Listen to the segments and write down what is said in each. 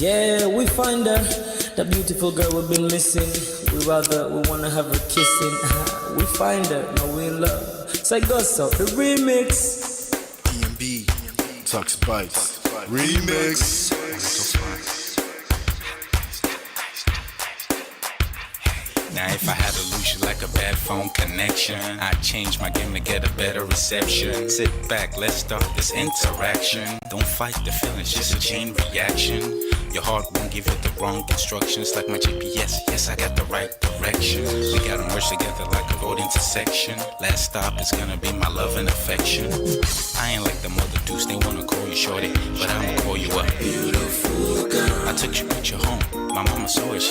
Yeah, we find her, the beautiful girl we've been missing. We wanna have her kissing. We find her, now we in love. So I got so the remix. DMB, Tuck's Bites, remix. Now if I had to lose you like a bad phone connection, I'd change my game to get a better reception. Sit back, let's start this interaction. Don't fight the feelings, just a chain reaction. Your heart won't give you the wrong instructions. Like my GPS, yes, I got the right direction. We gotta merge together like a road intersection. Last stop is gonna be my love and affection. I ain't like the mother dudes, they wanna call you shorty, but I'ma call you a beautiful girl. I took your picture home, my mama saw it,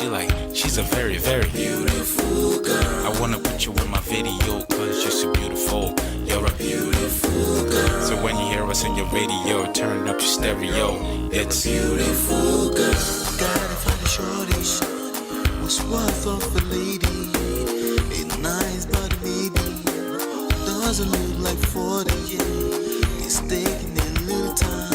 she's a very, very beautiful girl. I wanna put you in my video, cause you're so beautiful. You're a beautiful girl. So when you hear us on your radio, turn up your stereo. It's beautiful girl. Gotta find a shorty, what's worth of a lady. It's nice but maybe doesn't look like 40. It's taking a little time.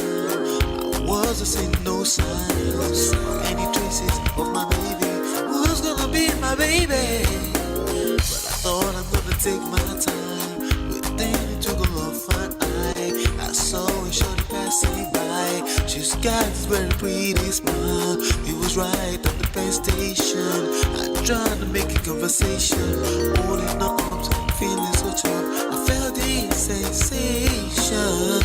I wasn't seeing no signs, any traces of my baby. Who's gonna be my baby? But I thought I'm gonna take my time. Within it took a long fine eye. I saw a shorty passing by. She's got this very pretty smile. It was right at the bus station. I tried to make a conversation, holding her arms, feeling so charmed. I felt the sensation.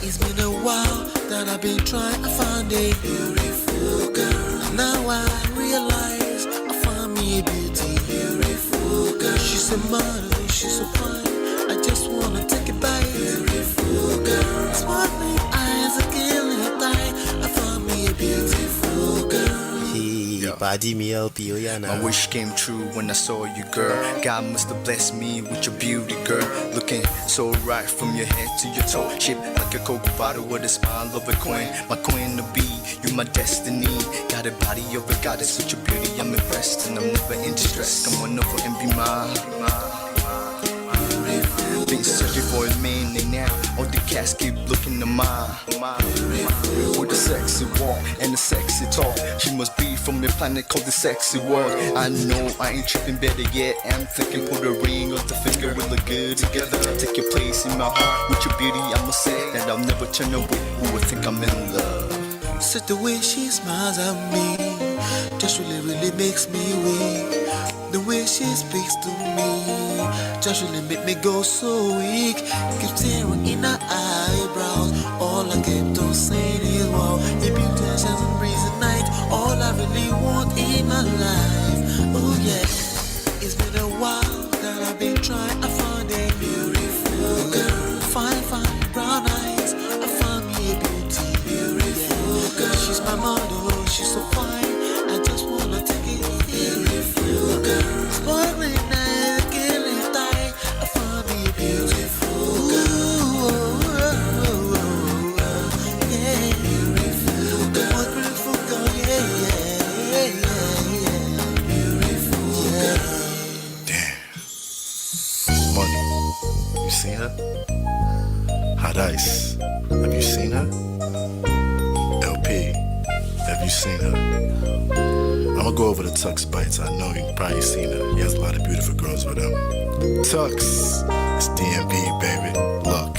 It's been a while that I've been trying to find a beautiful girl. Now I realize I found me a beautiful girl. She's a model, she's so fine. I just wanna take it by. Beautiful girl. Sparkling eyes are killing time. I found me a beautiful girl. Body me LP, oh yeah, nah. My wish came true when I saw you, girl. God must have blessed me with your beauty, girl. Looking so right from your head to your toe. Shaped like a cocoa bottle with a smile of a queen. My queen to be, you my destiny. Got a body of a goddess with your beauty. I'm impressed and I'm never in distress. Come on over and be mine. Been searching for a man and now all the cats keep looking to mine. With a sexy walk and a sexy talk, she must be from a planet called the sexy world. I know I ain't tripping, better yet I'm thinking put a ring on the finger, we look good together. Take your place in my heart with your beauty. I'ma say that I'll never turn away. Who would think I'm in love? Such the way she smiles at me just really makes me weak. The way she speaks to me just really make me go so weak. Keep staring in her eyebrows. All I kept on saying is wow. Your beauty shines and breeze at night. All I really want in my life. Oh yeah. It's been a while that I've been trying to find a beautiful girl. Fine brown eyes. I found me a beautiful girl. She's my model, she's so fine. I just wanna take it. Beautiful girl. Sparkling eyes, killing tight. I found me a beautiful girl. Yeah, beautiful girl. What beautiful girl, yeah. Beautiful girl. Damn. Money. You seen her? Hot Ice. Have you seen her? LP. Have you seen her? I'ma go over to Tuck's Bites. I know you've probably seen her. He has a lot of beautiful girls with him. Tuck's, it's DMB, baby. Look,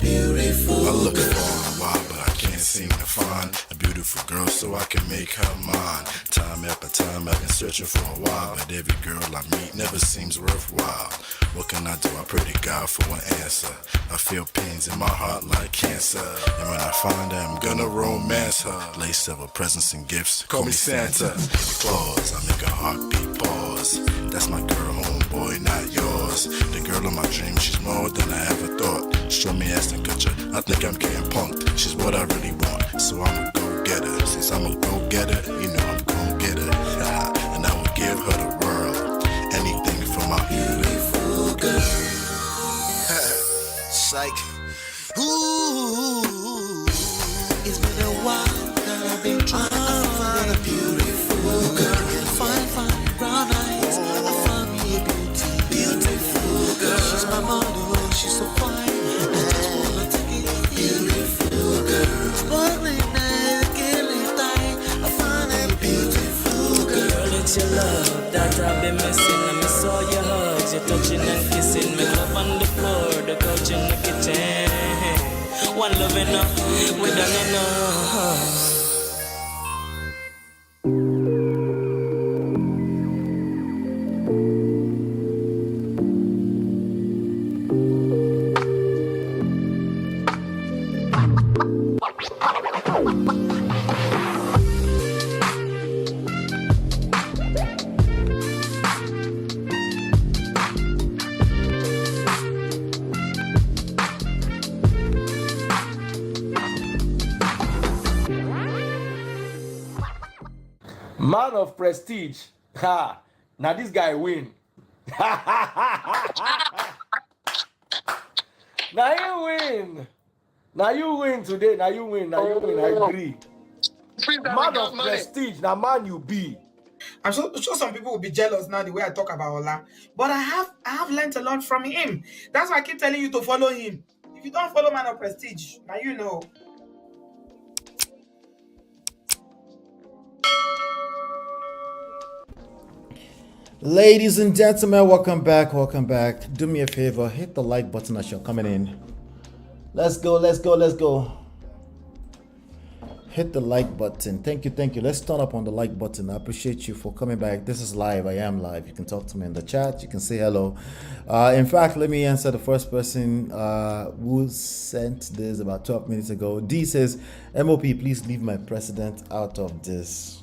Beautiful. I look for a while, but I can't seem to find a beautiful girl so I can make her mine. Time after time, I've been searching for a while, but every girl I meet never seems worthwhile. What can I do? I pray to God for an answer. I feel pains in my heart like cancer, and when I find her, I'm gonna romance her. Lace several presents and gifts. Call me Santa. Claus, I make her heartbeat pause. That's my girl, homeboy, not yours. The girl of my dreams, she's more than I ever thought. Show me ass and culture, I think I'm getting punked. She's what I really want, so I'ma go get her. Since I'm a go getter, you know I'm gon' get her. And I will give her the world, anything for my beautiful girl. Psych. Ooh. It's been a while that I've been trying to find a beautiful girl. Fine brown eyes. I found me a beautiful girl. She's my model, she's so fine. I just wanna take it. Beautiful girl. Sparkling eyes, killing the couch in the kitchen. One love enough, we done enough. Man of prestige. Ha! Now this guy win. Now you win. Now you win today. Now you win. Now you win. I agree. Man of prestige. Now man you be. I'm sure some people will be jealous now the way I talk about Ola. But I have learned a lot from him. That's why I keep telling you to follow him. If you don't follow Man of Prestige, now you know. Ladies and gentlemen, welcome back. Do me a favor, hit the like button as you're coming in. Let's go. Hit the like button. Thank you. Let's turn up on the like button. I appreciate you for coming back. This is live. I am live. You can talk to me in the chat. You can say hello. In fact, let me answer the first person who sent this about 12 minutes ago. D says, MOP, please leave my president out of this.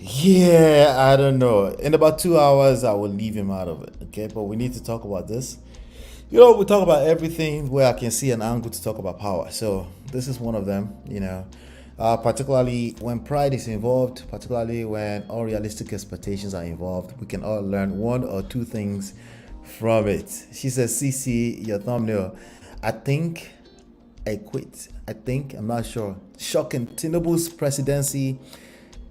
Yeah, I don't know. In about 2 hours, I will leave him out of it. Okay, but we need to talk about this. You know, we talk about everything where I can see an angle to talk about power. So this is one of them, you know, particularly when pride is involved, particularly when unrealistic expectations are involved. We can all learn one or two things from it. She says, CC, your thumbnail. I think I quit. I'm not sure. Shocking. Tinubu'S presidency.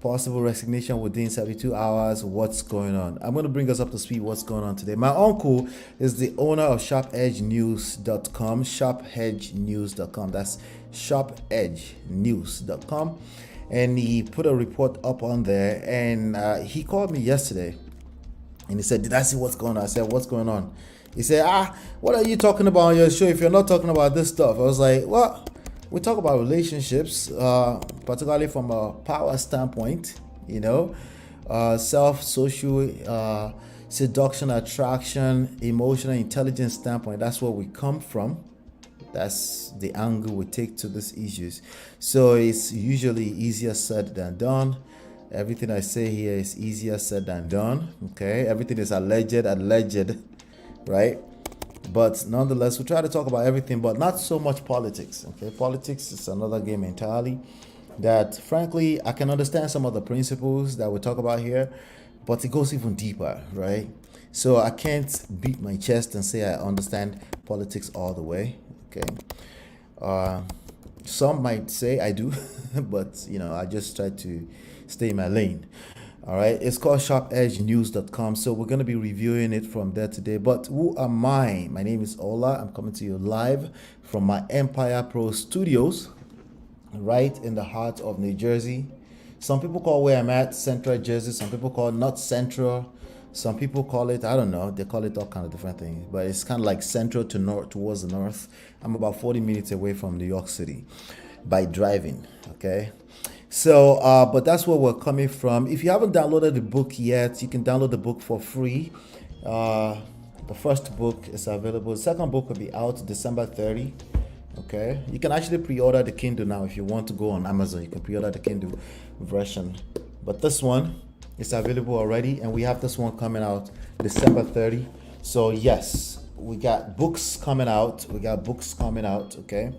Possible resignation within 72 hours. What's going on? I'm going to bring us up to speed what's going on today. My uncle is the owner of SharpEdgeNews.com. SharpEdgeNews.com. That's SharpEdgeNews.com. And he put a report up on there. And he called me yesterday. And he said, did I see what's going on? I said, what's going on? He said, what are you talking about on your show if you're not talking about this stuff? I was like, well, we talk about relationships, particularly from a power standpoint, you know, social, seduction, attraction, emotional intelligence standpoint. That's where we come from. That's the angle we take to these issues. So it's usually easier said than done. Everything I say here is easier said than done. Okay, everything is alleged, right? But nonetheless, we try to talk about everything, but not so much politics. Okay, politics is another game entirely. That frankly, I can understand some of the principles that we talk about here, but it goes even deeper, right? So I can't beat my chest and say I understand politics all the way. Okay, some might say I do, but you know, I just try to stay in my lane. All right, it's called SharpEdgeNews.com. So we're going to be reviewing it from there today. But who am I? My name is Ola. I'm coming to you live from my Empire Pro Studios, right in the heart of New Jersey. Some people call where I'm at Central Jersey. Some people call it not Central. Some people call it, I don't know, they call it all kind of different things. But it's kind of like central to north, towards the north. I'm about 40 minutes away from New York City by driving, okay? So, but that's where we're coming from. If you haven't downloaded the book yet, you can download the book for free. The first book is available. The second book will be out December 30. Okay. You can actually pre-order the Kindle now if you want to go on Amazon. You can pre-order the Kindle version. But this one is available already, and we have this one coming out December 30. So yes, we got books coming out. Okay.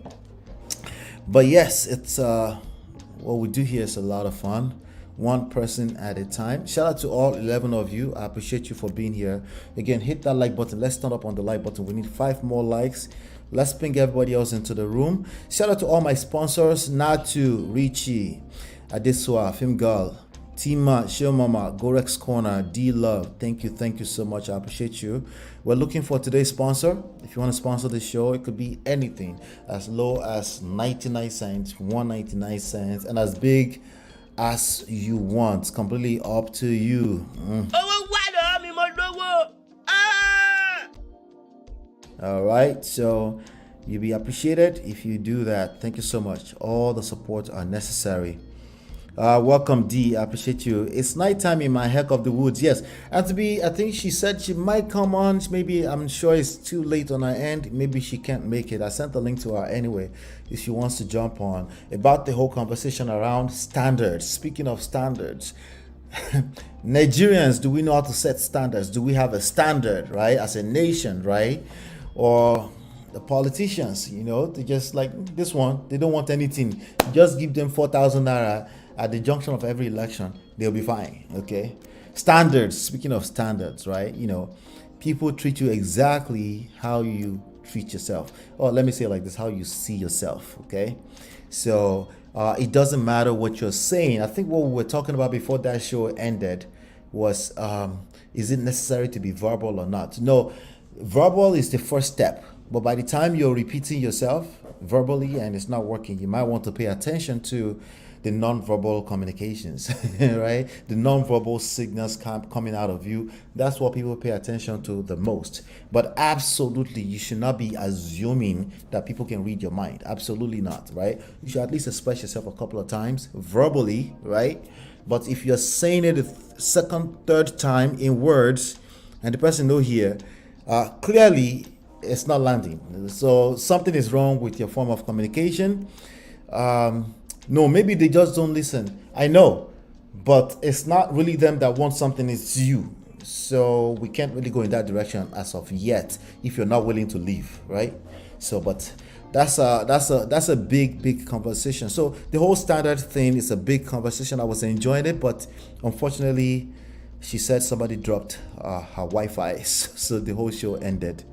But yes, it's what we do here is a lot of fun, one person at a time. Shout out to all 11 of you. I appreciate you for being here. Again, hit that like button. Let's turn up on the like button. We need 5 more likes. Let's bring everybody else into the room. Shout out to all my sponsors: Natu, Richie, Adeswa, Film Girl, Tima, Show Mama, Gorex Corner, D Love. Thank you so much. I appreciate you. We're looking for today's sponsor. If you want to sponsor the show, it could be anything as low as 99 cents, 199 cents, and as big as you want. It's completely up to you. All right, so you'll be appreciated if you do that. Thank you so much. All the support are necessary. Welcome, D. I appreciate you. It's nighttime in my heck of the woods. Yes, and to be, I think she said she might come on. Maybe, I'm sure it's too late on her end. Maybe she can't make it. I sent the link to her anyway if she wants to jump on about the whole conversation around standards. Speaking of standards, Nigerians, do we know how to set standards? Do we have a standard, right, as a nation, right? Or the politicians, they just like this one, they don't want anything. Just give them 4,000 naira at the junction of every election, they'll be fine. Okay, standards. Speaking of standards, right, people treat you exactly how you treat yourself, or let me say it like this, how you see yourself. Okay, so it doesn't matter what you're saying. I think what we were talking about before that show ended was, is it necessary to be verbal or not? No, verbal is the first step, but by the time you're repeating yourself verbally and it's not working, you might want to pay attention to the non-verbal communications, right? The non-verbal signals coming out of you. That's what people pay attention to the most. But absolutely, you should not be assuming that people can read your mind. Absolutely not, right? You should at least express yourself a couple of times verbally, right? But if you're saying it a second, third time in words, and the person don't hear, clearly it's not landing. So something is wrong with your form of communication. No, maybe they just don't listen. I know, but it's not really them that want something, it's you. So we can't really go in that direction as of yet if you're not willing to leave, right? So, but that's a big conversation. So the whole standard thing is a big conversation. I was enjoying it, but unfortunately, she said somebody dropped her Wi-Fi, so the whole show ended.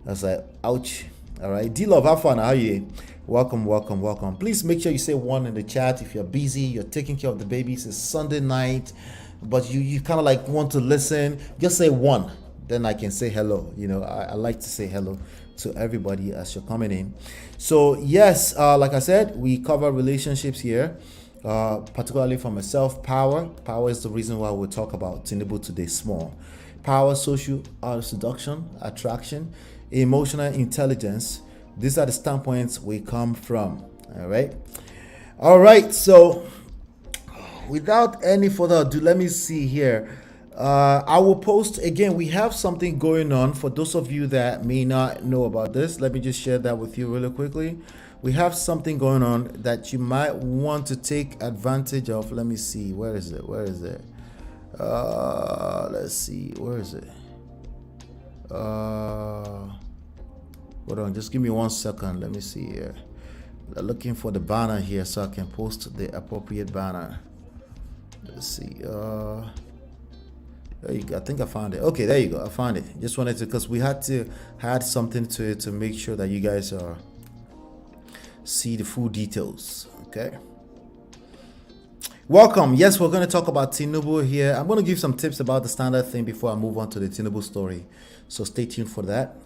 I was like, ouch. All right, D-Love, have fun. How are you? Welcome. Please make sure you say one in the chat if you're busy, you're taking care of the babies. It's Sunday night, but you kind of like want to listen. Just say one, then I can say hello. I like to say hello to everybody as you're coming in. So yes, like I said, we cover relationships here, particularly from a self-power. Power is the reason why we'll talk about Tinubu today. Small power, social seduction, attraction, emotional intelligence. These are the standpoints we come from. All right, so without any further ado, let me see here. I will post again. We have something going on for those of you that may not know about this. Let me just share that with you really quickly. We have something going on that you might want to take advantage of. Let me see, where is it? Let's see, where is it? Hold on, just give me 1 second. Let me see here. I'm looking for the banner here so I can post the appropriate banner. Let's see. There you go. I think I found it. Okay, there you go. I found it. Just wanted to, because we had to add something to it to make sure that you guys see the full details. Okay. Welcome. Yes, we're going to talk about Tinubu here. I'm going to give some tips about the standard thing before I move on to the Tinubu story. So stay tuned for that.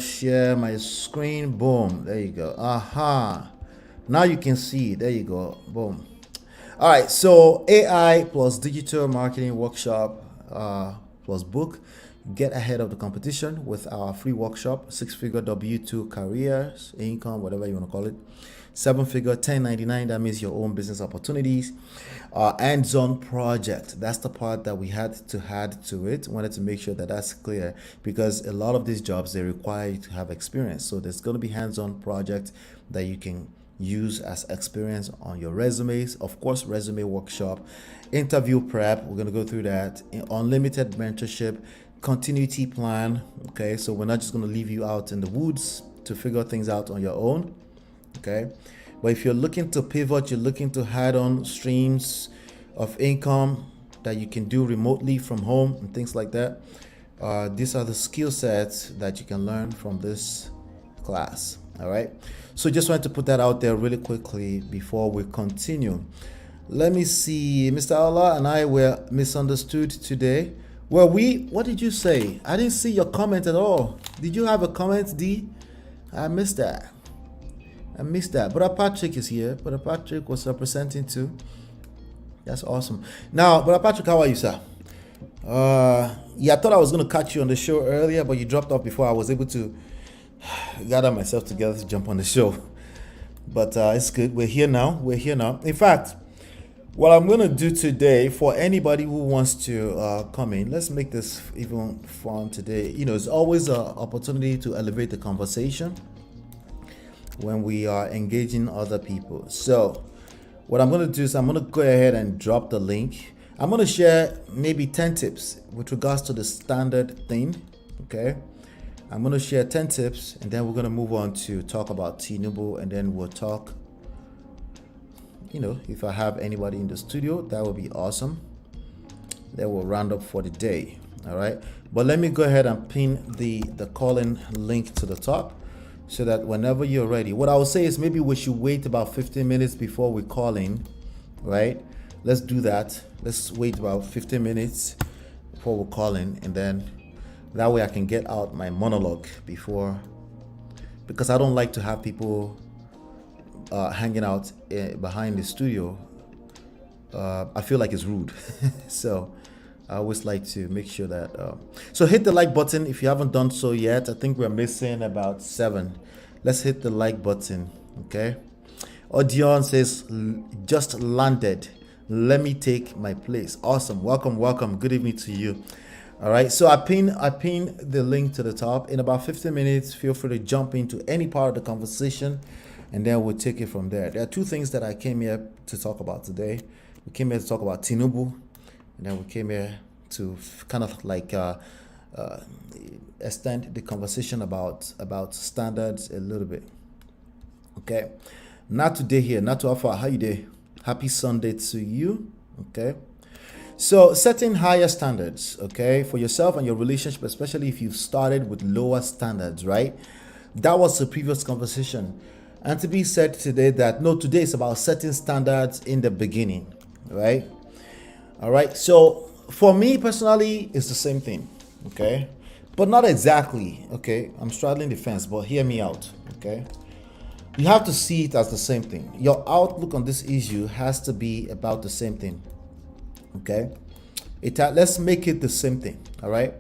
Share my screen. Boom. There you go. Now you can see. There you go. Boom. All right. So AI plus digital marketing workshop plus book. Get ahead of the competition with our free workshop. 6-figure W2 careers, income, whatever you want to call it. 7-figure 1099. That means your own business opportunities. Hands-on project. That's the part that we had to add to it. Wanted to make sure that that's clear because a lot of these jobs, they require you to have experience. So there's going to be hands-on project that you can use as experience on your resumes. Of course, resume workshop, interview prep. We're going to go through that. Unlimited mentorship, continuity plan. Okay, so we're not just going to leave you out in the woods to figure things out on your own. Okay, but if you're looking to pivot, you're looking to add on streams of income that you can do remotely from home and things like that, these are the skill sets that you can learn from this class. All right, so just wanted to put that out there really quickly before we continue. Let me see. Mr. Allah and I were misunderstood today. Well, what did you say? I didn't see your comment at all. Did you have a comment, D? I missed that. Brother Patrick is here. Brother Patrick was representing too. That's awesome. Now, Brother Patrick, how are you, sir? Yeah, I thought I was going to catch you on the show earlier, but you dropped off before I was able to gather myself together to jump on the show. But it's good. We're here now. In fact, what I'm going to do today, for anybody who wants to come in, let's make this even fun today. It's always an opportunity to elevate the conversation when we are engaging other people. So what I'm going to do is I'm going to go ahead and drop the link. I'm going to share maybe 10 tips with regards to the standard thing. Okay. I'm going to share 10 tips, and then we're going to move on to talk about Tinubu, and then we'll talk, if I have anybody in the studio, that would be awesome. Then we'll round up for the day. All right. But let me go ahead and pin the call-in link to the top so that whenever you're ready, what I would say is maybe we should wait about 15 minutes before we call in, right? Let's do that. Let's wait about 15 minutes before we call in, and then that way I can get out my monologue because I don't like to have people hanging out behind the studio. I feel like it's rude. So I always like to make sure that so hit the like button if you haven't done so yet. I think we're missing about 7. Let's hit the like button. Okay. Odion says just landed, let me take my place. Awesome. Welcome. Good evening to you. All right, so I pin the link to the top. In about 15 minutes, feel free to jump into any part of the conversation, and then we'll take it from there. There are 2 things that I came here to talk about today. We came here to talk about Tinubu, and then we came here to kind of like extend the conversation about standards a little bit. Okay, not today here, not too offer. How you day? Happy Sunday to you. Okay. So setting higher standards, okay, for yourself and your relationship, especially if you've started with lower standards, right? That was the previous conversation. And to be said today that, no, today is about setting standards in the beginning, right? All right. So for me personally, it's the same thing, okay? But not exactly, okay? I'm straddling the fence, but hear me out, okay? You have to see it as the same thing. Your outlook on this issue has to be about the same thing. Okay, let's make it the same thing. All right,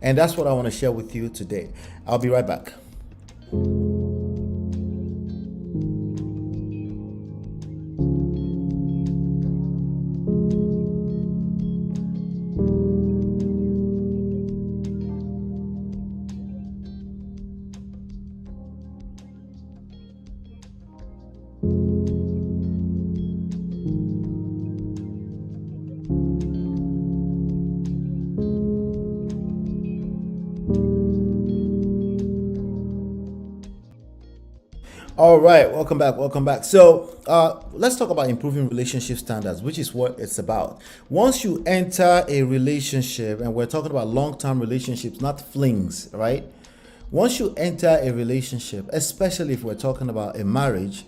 and that's what I want to share with you today. I'll be right back. All right, welcome back. So let's talk about improving relationship standards, which is what it's about. Once you enter a relationship, and we're talking about long-term relationships, not flings, right? Once you enter a relationship, especially if we're talking about a marriage,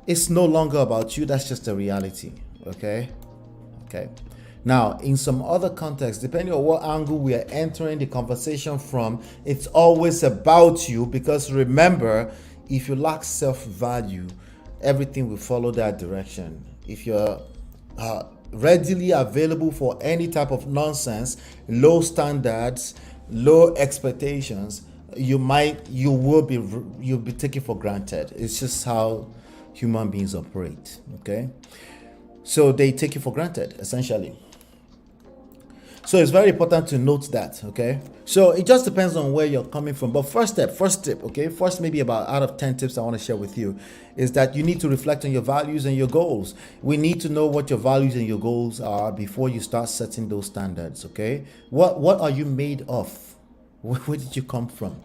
it's no longer about you. That's just a reality. Okay. Now, in some other contexts, depending on what angle we are entering the conversation from, it's always about you, because remember, if you lack self-value, everything will follow that direction. If you're readily available for any type of nonsense, low standards, low expectations, you'll be taken for granted. It's just how human beings operate. Okay, so they take you for granted essentially. So it's very important to note that, okay? So it just depends on where you're coming from. But first tip, okay? First, maybe about out of 10 tips I want to share with you is that you need to reflect on your values and your goals. We need to know what your values and your goals are before you start setting those standards, okay? What are you made of? Where did you come from,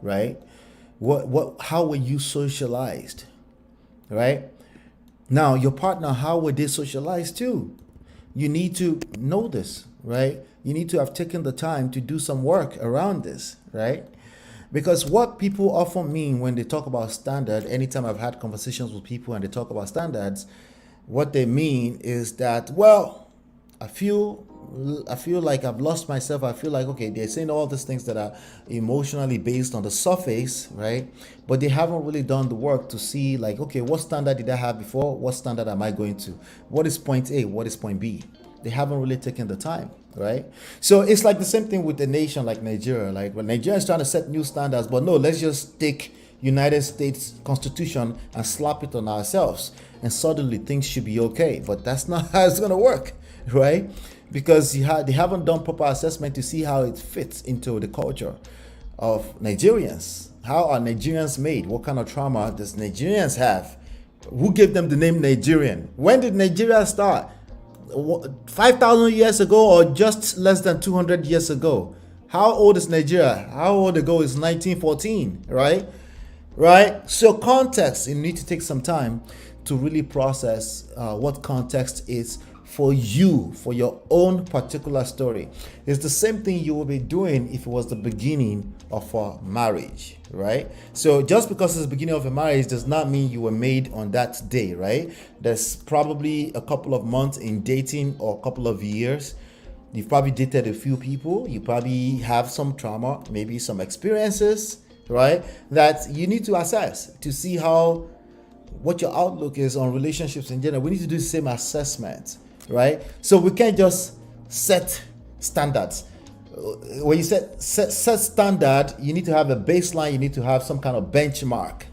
right? How were you socialized, right? Now, your partner, how were they socialized too? You need to know this, right? You need to have taken the time to do some work around this, right? Because what people often mean when they talk about standard, anytime I've had conversations with people and they talk about standards, what they mean is that, well, I feel like I've lost myself. I feel like, okay, they're saying all these things that are emotionally based on the surface, right? But they haven't really done the work to see, like, okay, what standard did I have before? What standard am I going to? What is point A? What is point B? They haven't really taken the time, right? So it's like the same thing with a nation like Nigeria. Like when Nigeria is trying to set new standards, but no, let's just take United States Constitution and slap it on ourselves, and suddenly things should be okay. But that's not how it's gonna work, right? Because they haven't done proper assessment to see how it fits into the culture of Nigerians. How are Nigerians made? What kind of trauma does Nigerians have? Who gave them the name Nigerian? When did Nigeria start? 5,000 years ago or just less than 200 years ago? How old is Nigeria? How old ago is 1914, right? Right? So context, you need to take some time to really process what context is for you, for your own particular story. It's the same thing you will be doing if it was the beginning of a marriage, right? So just because it's the beginning of a marriage does not mean you were made on that day, right? There's probably a couple of months in dating or a couple of years. You've probably dated a few people. You probably have some trauma, maybe some experiences, right? That you need to assess to see what your outlook is on relationships in general. We need to do the same assessment, right? So we can't just set standards. When you set standard, you need to have a baseline. You need to have some kind of benchmark,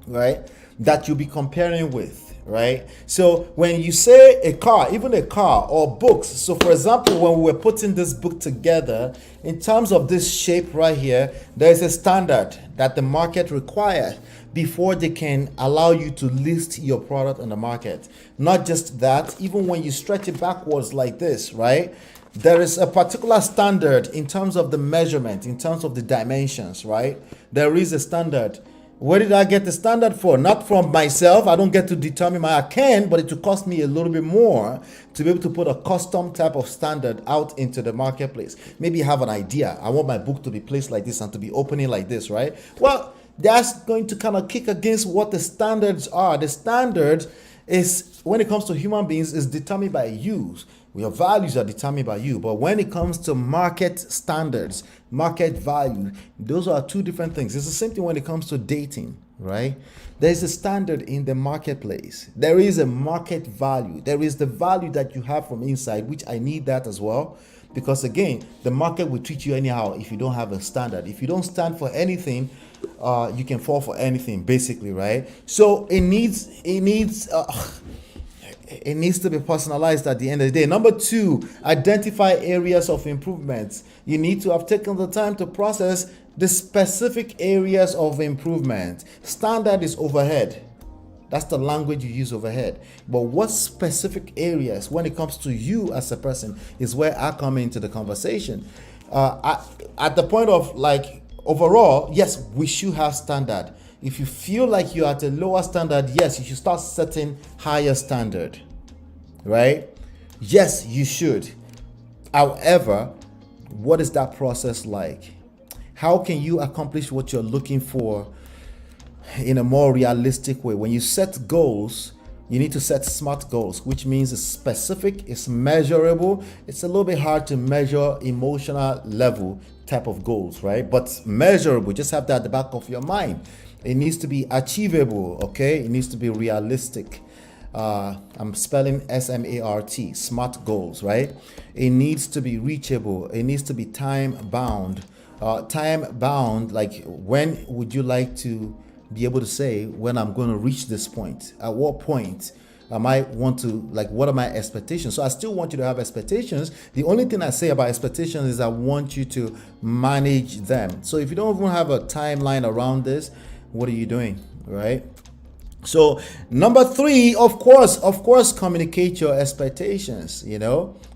right, that you'll be comparing with, right? So when you say a car, even a car or books. So for example, when we were putting this book together, in terms of this shape right here, there is a standard that the market requires before they can allow you to list your product on the market. Not just that, even when you stretch it backwards like this, right? There is a particular standard in terms of the measurement, in terms of the dimensions, right? There is a standard. Where did I get the standard for? Not from myself. I don't get to determine I can, but it will cost me a little bit more to be able to put a custom type of standard out into the marketplace. Maybe you have an idea. I want my book to be placed like this and to be opening like this, right? Well, that's going to kind of kick against what the standards are. The standard is, when it comes to human beings, is determined by you. Your values are determined by you. But when it comes to market standards, market value, those are two different things. It's the same thing when it comes to dating, right? There's a standard in the marketplace. There is a market value. There is the value that you have from inside, which I need that as well. Because again, the market will treat you anyhow if you don't have a standard. If you don't stand for anything, you can fall for anything, basically, right? So it needs to be personalized at the end of the day. Number two, identify areas of improvement. You need to have taken the time to process the specific areas of improvement. Standard is overhead. That's the language you use overhead. But what specific areas, when it comes to you as a person, is where I come into the conversation. At the point of like, overall, yes, we should have standard. If you feel like you're at a lower standard, yes, you should start setting higher standard, right? Yes, you should. However, what is that process like? How can you accomplish what you're looking for in a more realistic way? When you set goals, you need to set SMART goals, which means it's specific, it's measurable. It's a little bit hard to measure emotional level type of goals, right? But measurable, just have that at the back of your mind. It needs to be achievable, okay? It needs to be realistic. I'm spelling SMART, SMART goals, right? It needs to be reachable. It needs to be time bound. Time bound, like when would you like to be able to say when I'm going to reach this point? At what point am I want to, like, what are my expectations? So I still want you to have expectations. The only thing I say about expectations is I want you to manage them. So if you don't even have a timeline around this, what are you doing, right? So number three, of course, communicate your expectations,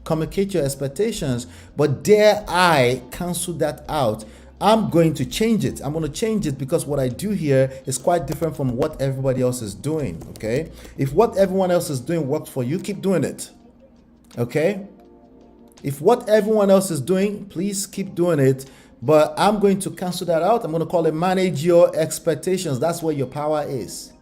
communicate your expectations, but dare I cancel that out? I'm going to change it. I'm going to change it because what I do here is quite different from what everybody else is doing, okay? If what everyone else is doing works for you, keep doing it, okay? If what everyone else is doing, please keep doing it. But I'm going to cancel that out. I'm going to call it manage your expectations. That's where your power is.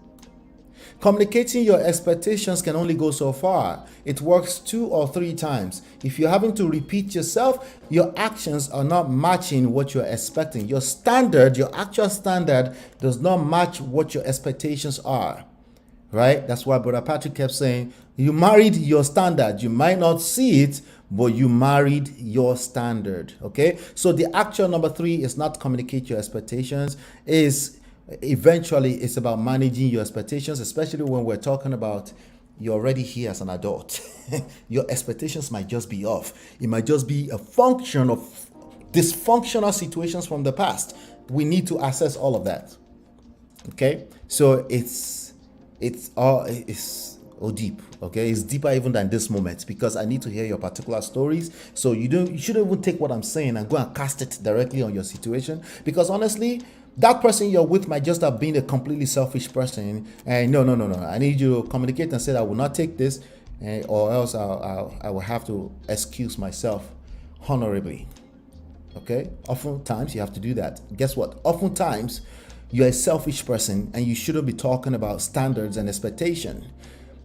Communicating your expectations can only go so far. It works 2 or 3 times. If you're having to repeat yourself, your actions are not matching what you're expecting. Your standard, your actual standard, does not match what your expectations are, right? That's why Brother Patrick kept saying, you married your standard. You might not see it, but you married your standard. Okay, so the actual number 3 is not communicate your expectations, is eventually it's about managing your expectations, especially when we're talking about you're already here as an adult. Your expectations might just be off. It might just be a function of dysfunctional situations from the past. We need to assess all of that. Okay, so it's deep. Okay, it's deeper even than this moment, because I need to hear your particular stories. So you shouldn't even take what I'm saying and go and cast it directly on your situation, because honestly, that person you're with might just have been a completely selfish person. And no, I need you to communicate and say, I will not take this, or else I will have to excuse myself honorably. Okay, oftentimes you have to do that. Guess what? Oftentimes you're a selfish person and you shouldn't be talking about standards and expectation.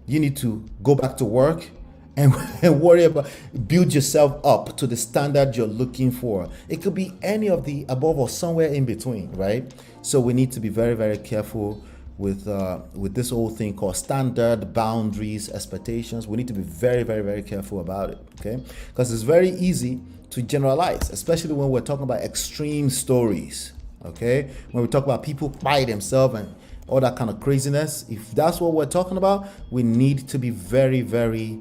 You need to go back to work and worry about, build yourself up to the standard you're looking for. It could be any of the above or somewhere in between, right? So we need to be very, very careful with this whole thing called standard, boundaries, expectations. We need to be very, very, very careful about it, okay? Because it's very easy to generalize, especially when we're talking about extreme stories, okay? When we talk about people by themselves and all that kind of craziness, if that's what we're talking about, we need to be very, very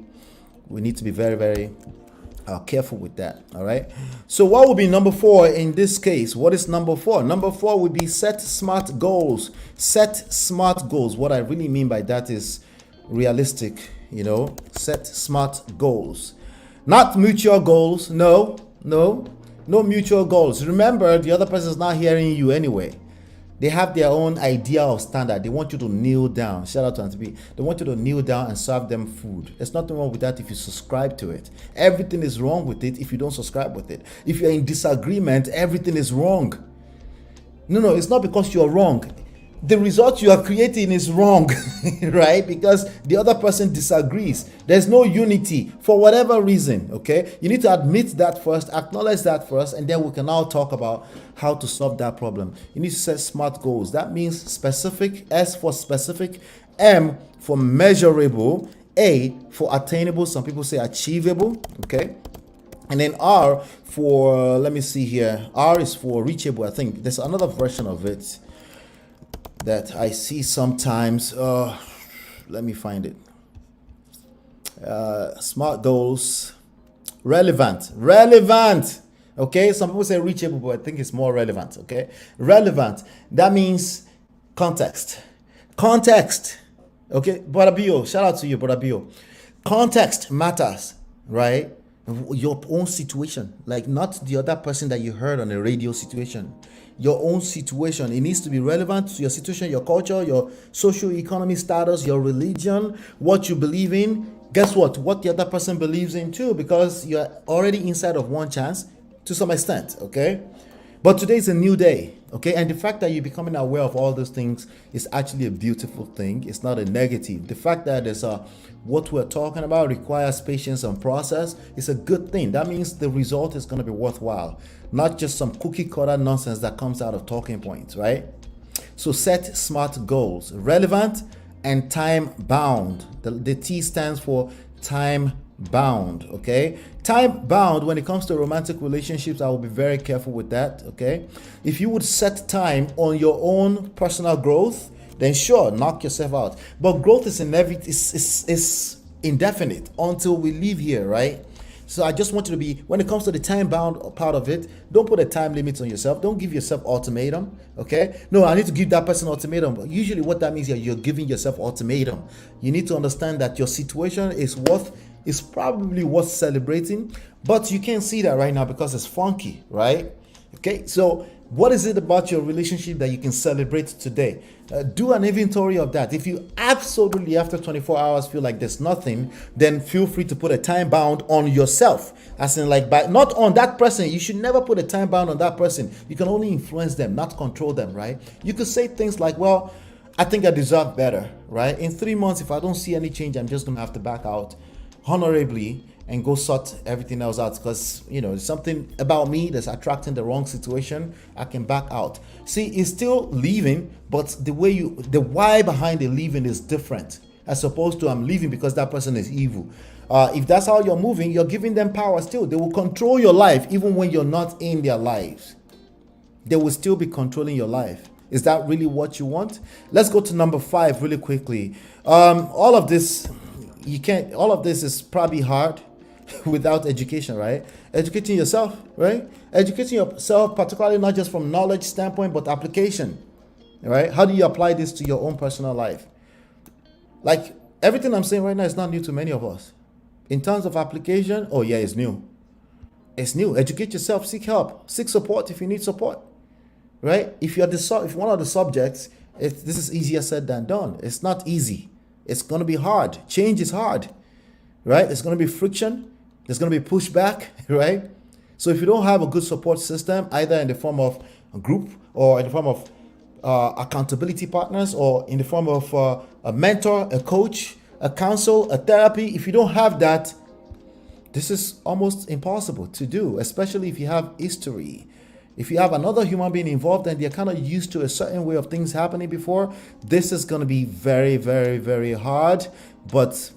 careful with that. All right, so what would be number 4 in this case? What is number 4? Number 4 would be set smart goals. Set smart goals. What I really mean by that is realistic, set smart goals, not mutual goals. No mutual goals. Remember, the other person is not hearing you anyway. They have their own idea of standard. They want you to kneel down. Shout out to Auntie B. They want you to kneel down and serve them food. There's nothing wrong with that if you subscribe to it. Everything is wrong with it if you don't subscribe with it. If you're in disagreement, everything is wrong. No, it's not because you're wrong. The result you are creating is wrong, right? Because the other person disagrees. There's no unity for whatever reason, okay? You need to admit that first, acknowledge that first, and then we can now talk about how to solve that problem. You need to set smart goals. That means specific, S for specific, M for measurable, A for attainable, some people say achievable, okay? And then R for, let me see here, R is for reachable. I think there's another version of it that I see sometimes. Let me find it. Smart goals, relevant. Okay, some people say reachable, but I think it's more relevant. Okay, relevant. That means context. Okay, Brother Bio, shout out to you, Brother Bio. Context matters, right? Your own situation, like not the other person that you heard on the radio situation. Your own situation. It needs to be relevant to your situation, your culture, your social economy status, your religion, what you believe in. Guess what the other person believes in too, because you're already inside of one chance to some extent, okay? But today is a new day, okay? And the fact that you're becoming aware of all those things is actually a beautiful thing. It's not a negative. The fact that there's what we're talking about requires patience and process is a good thing. That means the result is going to be worthwhile, not just some cookie cutter nonsense that comes out of talking points, right? So set smart goals, relevant and time bound. The T stands for time bound, okay? Time bound when it comes to romantic relationships, I will be very careful with that, okay? If you would set time on your own personal growth, then sure, knock yourself out. But growth is indefinite until we leave here, right? So I just want you to be, when it comes to the time bound part of it, don't put a time limit on yourself. Don't give yourself ultimatum, okay? No, I need to give that person ultimatum. But usually what that means is you're giving yourself ultimatum. You need to understand that your situation is probably worth celebrating, but you can't see that right now because it's funky, right? Okay, so what is it about your relationship that you can celebrate today? Do an inventory of that. If you absolutely after 24 hours feel like there's nothing, then feel free to put a time bound on yourself. As in like, not on that person. You should never put a time bound on that person. You can only influence them, not control them, right? You could say things like, well, I think I deserve better, right? In 3 months, if I don't see any change, I'm just going to have to back out honorably and go sort everything else out, because there's something about me that's attracting the wrong situation. I can back out. See, it's still leaving, but the why behind the leaving is different, as opposed to I'm leaving because that person is evil. If that's how you're moving, you're giving them power still. They will control your life even when you're not in their lives. They will still be controlling your life. Is that really what you want? Let's go to number 5 really quickly. All of this is probably hard without education, right? Educating yourself, right? Educating yourself, particularly not just from knowledge standpoint, but application, right? How do you apply this to your own personal life? Like, everything I'm saying right now is not new to many of us. In terms of application, oh yeah, it's new. It's new. Educate yourself, seek help, seek support if you need support, right? If one of the subjects, this is easier said than done. It's not easy. It's going to be hard. Change is hard, right? There's going to be friction. There's going to be pushback, right? So if you don't have a good support system, either in the form of a group or in the form of accountability partners, or in the form of a mentor, a coach, a counsel, a therapy, if you don't have that, this is almost impossible to do, especially if you have history. If you have another human being involved and they're kind of used to a certain way of things happening before, this is going to be very, very, very hard. But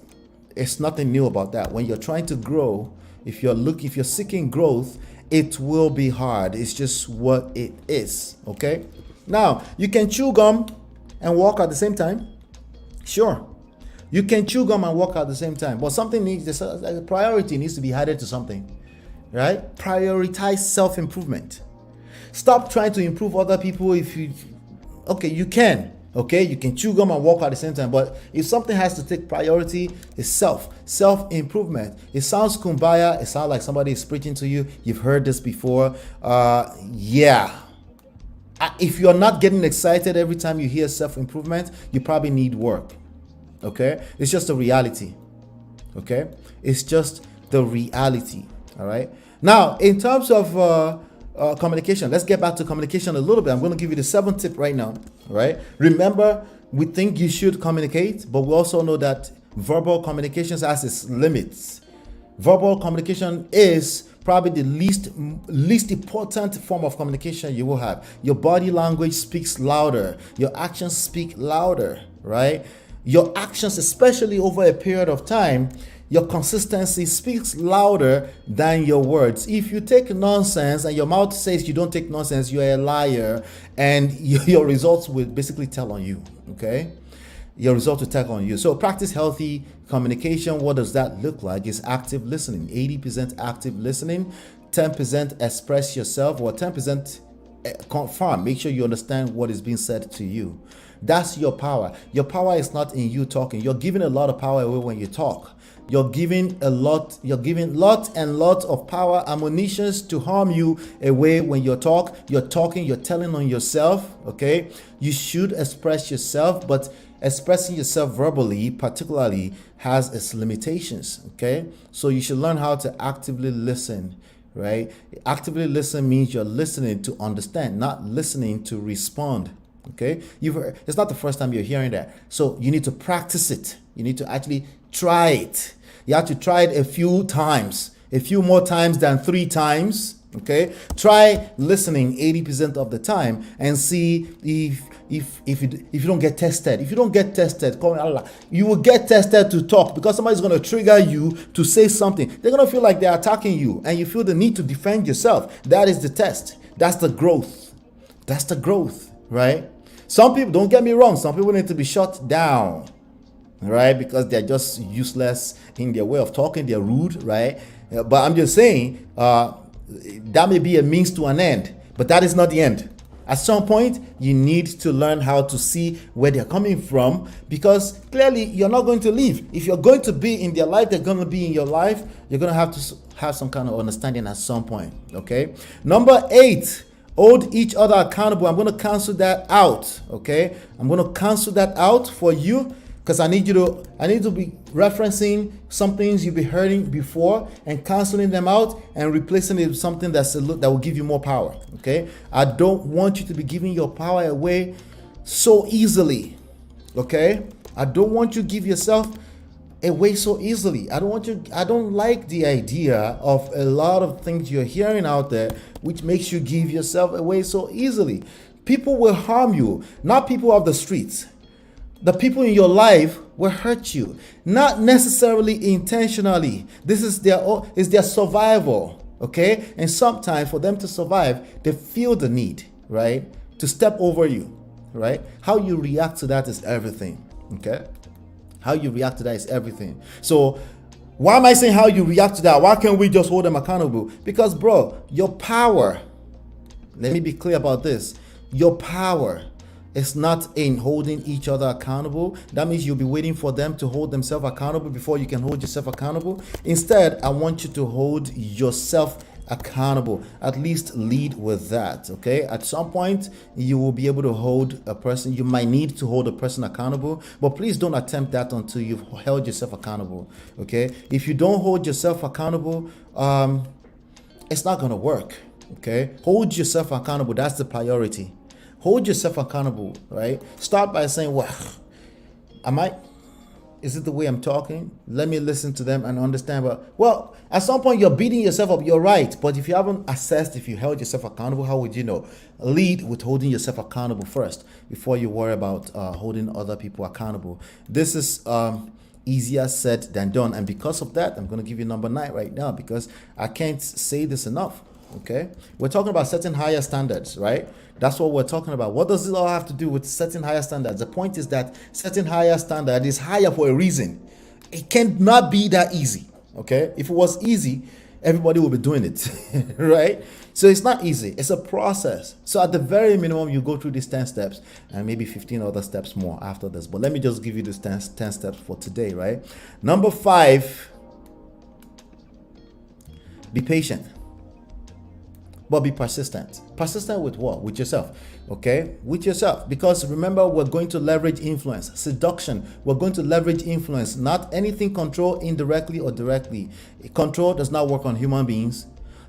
it's nothing new about that. When you're trying to grow, if you're seeking growth, it will be hard. It's just what it is. Okay. Now, you can chew gum and walk at the same time. Sure. You can chew gum and walk at the same time, but a priority needs to be added to something, right? Prioritize self-improvement. Stop trying to improve other people. You can chew gum and walk at the same time, but if something has to take priority, it's self-improvement. It sounds kumbaya. It sounds like somebody is preaching to you. You've heard this before. If you're not getting excited every time you hear self-improvement, you probably need work. Okay, it's just a reality. Okay, it's just the reality. All right. Now, in terms of communication, let's get back to communication a little bit. I'm going to give you the 7th tip right now. All right. Remember, we think you should communicate, but we also know that verbal communication has its limits. Verbal communication is probably the least important form of communication you will have. Your body language speaks louder. Your actions speak louder. Right. Your actions, especially over a period of time, your consistency speaks louder than your words. If you take nonsense and your mouth says you don't take nonsense, you're a liar, and your results will basically tell on you. Okay? Your results will tell on you. So practice healthy communication. What does that look like? It's active listening. 80% active listening, 10% express yourself, or 10% confirm. Make sure you understand what is being said to you. That's your power. Your power is not in you talking. You're giving a lot of power away when you talk. You're giving lot of power, ammunitions to harm you away when you talk. You're talking, you're telling on yourself. Okay. You should express yourself, but expressing yourself verbally particularly has its limitations. Okay. So you should learn how to actively listen. Right? Actively listen means you're listening to understand, not listening to respond. Okay, it's not the first time you're hearing that. So you need to practice it. You need to actually try it. You have to try it a few times, a few more times than 3 times. Okay, try listening 80% of the time and see if you don't get tested. If you don't get tested, you will get tested to talk, because somebody's going to trigger you to say something. They're going to feel like they're attacking you, and you feel the need to defend yourself. That is the test. That's the growth. That's the growth, right? Some people, don't get me wrong, some people need to be shut down, right? Because they're just useless in their way of talking. They're rude, right? But I'm just saying, that may be a means to an end, but that is not the end. At some point, you need to learn how to see where they're coming from, because clearly you're not going to leave. If you're going to be in their life, they're going to be in your life. You're going to have some kind of understanding at some point. Okay. Number 8, hold each other accountable. I'm going to cancel that out. Okay. I'm going to cancel that out for you, because I need to be referencing some things you've been hearing before and canceling them out and replacing it with something that will give you more power. Okay. I don't want you to be giving your power away so easily. Okay. I don't want you to give yourself away so easily. I don't like the idea of a lot of things you're hearing out there which makes you give yourself away so easily. People will harm you, not people of the streets. The people in your life will hurt you, not necessarily intentionally. This is their survival, okay? And sometimes for them to survive, they feel the need, right, to step over you, right? How you react to that is everything, okay? How you react to that is everything. So why am I saying how you react to that? Why can't we just hold them accountable? Because, bro, your power, let me be clear about this. Your power is not in holding each other accountable. That means you'll be waiting for them to hold themselves accountable before you can hold yourself accountable. Instead, I want you to hold yourself accountable. At least lead with that, okay? At some point, you will be able to hold a person. You might need to hold a person accountable, but please don't attempt that until you've held yourself accountable, okay? If you don't hold yourself accountable, it's not going to work, okay? Hold yourself accountable. That's the priority. Hold yourself accountable, right? Start by saying, well, is it the way I'm talking? Let me listen to them and understand. But, well, at some point you're beating yourself up. You're right. But if you haven't assessed, if you held yourself accountable, how would you know? Lead with holding yourself accountable first before you worry about holding other people accountable. This is easier said than done. And because of that, I'm going to give you number 9 right now because I can't say this enough. Okay, we're talking about setting higher standards, right? That's what we're talking about. What does it all have to do with setting higher standards? The point is that setting higher standard is higher for a reason. It cannot be that easy. Okay, if it was easy, everybody would be doing it, right? So it's not easy. It's a process. So at the very minimum, you go through these 10 steps and maybe 15 other steps more after this. But let me just give you these 10 steps for today, right? Number 5, be patient. But be persistent. Persistent with what? With yourself. Okay? With yourself. Because remember, we're going to leverage influence. Seduction. We're going to leverage influence. Not anything controlled indirectly or directly. Control does not work on human beings.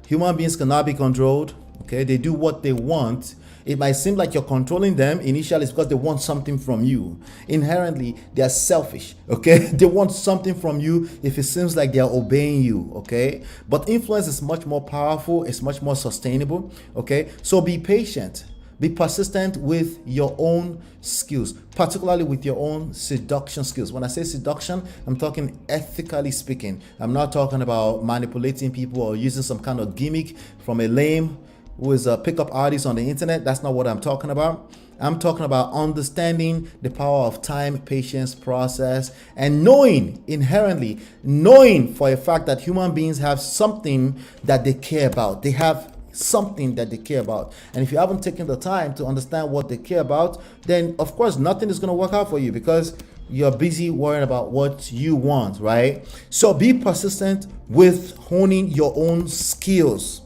Human beings cannot be controlled. Okay? They do what they want. It might seem like you're controlling them initially because they want something from you. Inherently, they are selfish, okay? They want something from you if it seems like they are obeying you, okay? But influence is much more powerful. It's much more sustainable, okay? So be patient. Be persistent with your own skills, particularly with your own seduction skills. When I say seduction, I'm talking ethically speaking. I'm not talking about manipulating people or using some kind of gimmick from a lame who is a pickup artist on the internet. That's not what I'm talking about. I'm talking about understanding the power of time, patience, process, and inherently knowing for a fact that human beings have something that they care about. They have something that they care about. And if you haven't taken the time to understand what they care about, then of course nothing is going to work out for you because you're busy worrying about what you want, right? So be persistent with honing your own skills.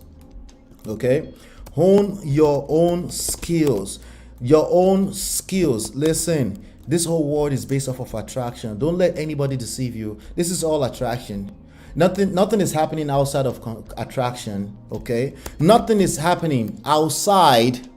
Okay, hone your own skills. Your own skills. Listen, this whole world is based off of attraction. Don't let anybody deceive you. This is all attraction. Nothing is happening outside of attraction. Okay, nothing is happening outside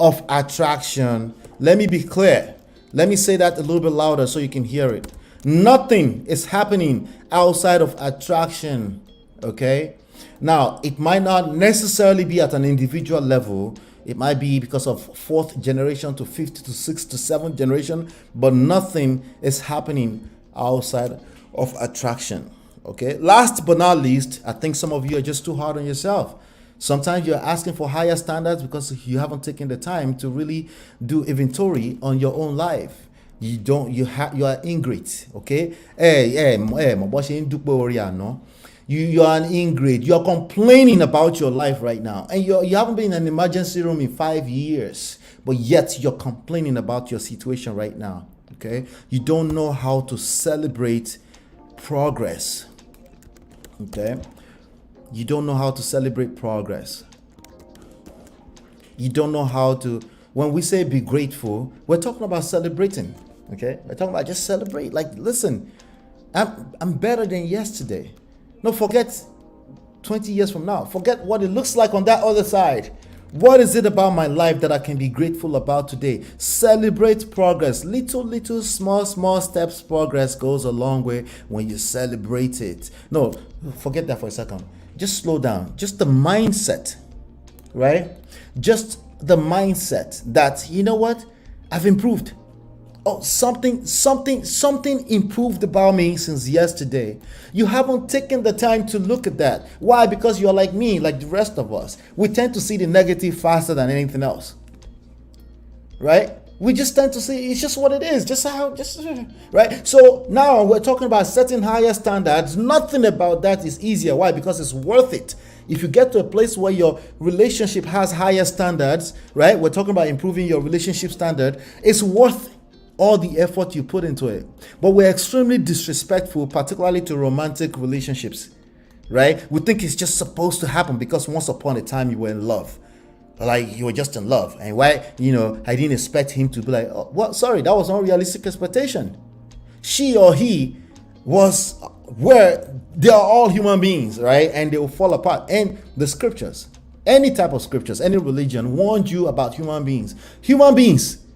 of attraction. Let me be clear. Let me say that a little bit louder so you can hear it. Nothing is happening outside of attraction. Okay. Now, it might not necessarily be at an individual level. It might be because of 4th generation to 5th to 6th to 7th generation, but nothing is happening outside of attraction. Okay. Last but not least, I think some of you are just too hard on yourself. Sometimes you're asking for higher standards because you haven't taken the time to really do inventory on your own life. You are ingrate. Okay. You are an ingrate. You're complaining about your life right now. And you haven't been in an emergency room in 5 years. But yet you're complaining about your situation right now. Okay? You don't know how to celebrate progress. Okay? You don't know how to celebrate progress. You don't know how to... When we say be grateful, we're talking about celebrating. Okay? We're talking about just celebrate. Like, listen, I'm better than yesterday. No, forget 20 years from now. Forget what it looks like on that other side. What is it about my life that I can be grateful about today? Celebrate progress. Little, small steps progress goes a long way when you celebrate it. No, forget that for a second. Just slow down. Just the mindset, right? Just the mindset that, you know what? I've improved. Oh, something improved about me since yesterday. You haven't taken the time to look at that. Why? Because you're like me, like the rest of us. We tend to see the negative faster than anything else. Right? We just tend to see it's just what it is, right? So now we're talking about setting higher standards. Nothing about that is easier. Why? Because it's worth it. If you get to a place where your relationship has higher standards, right? We're talking about improving your relationship standard. It's worth all the effort you put into it. But we're extremely disrespectful, particularly to romantic relationships, right? We think it's just supposed to happen because once upon a time you were in love. Like you were just in love. And why, I didn't expect him to be like, oh, well, sorry, that was unrealistic expectation. She or he was where they are all human beings, right? And they will fall apart. And the scriptures, any type of scriptures, any religion warned you about human beings. Human beings,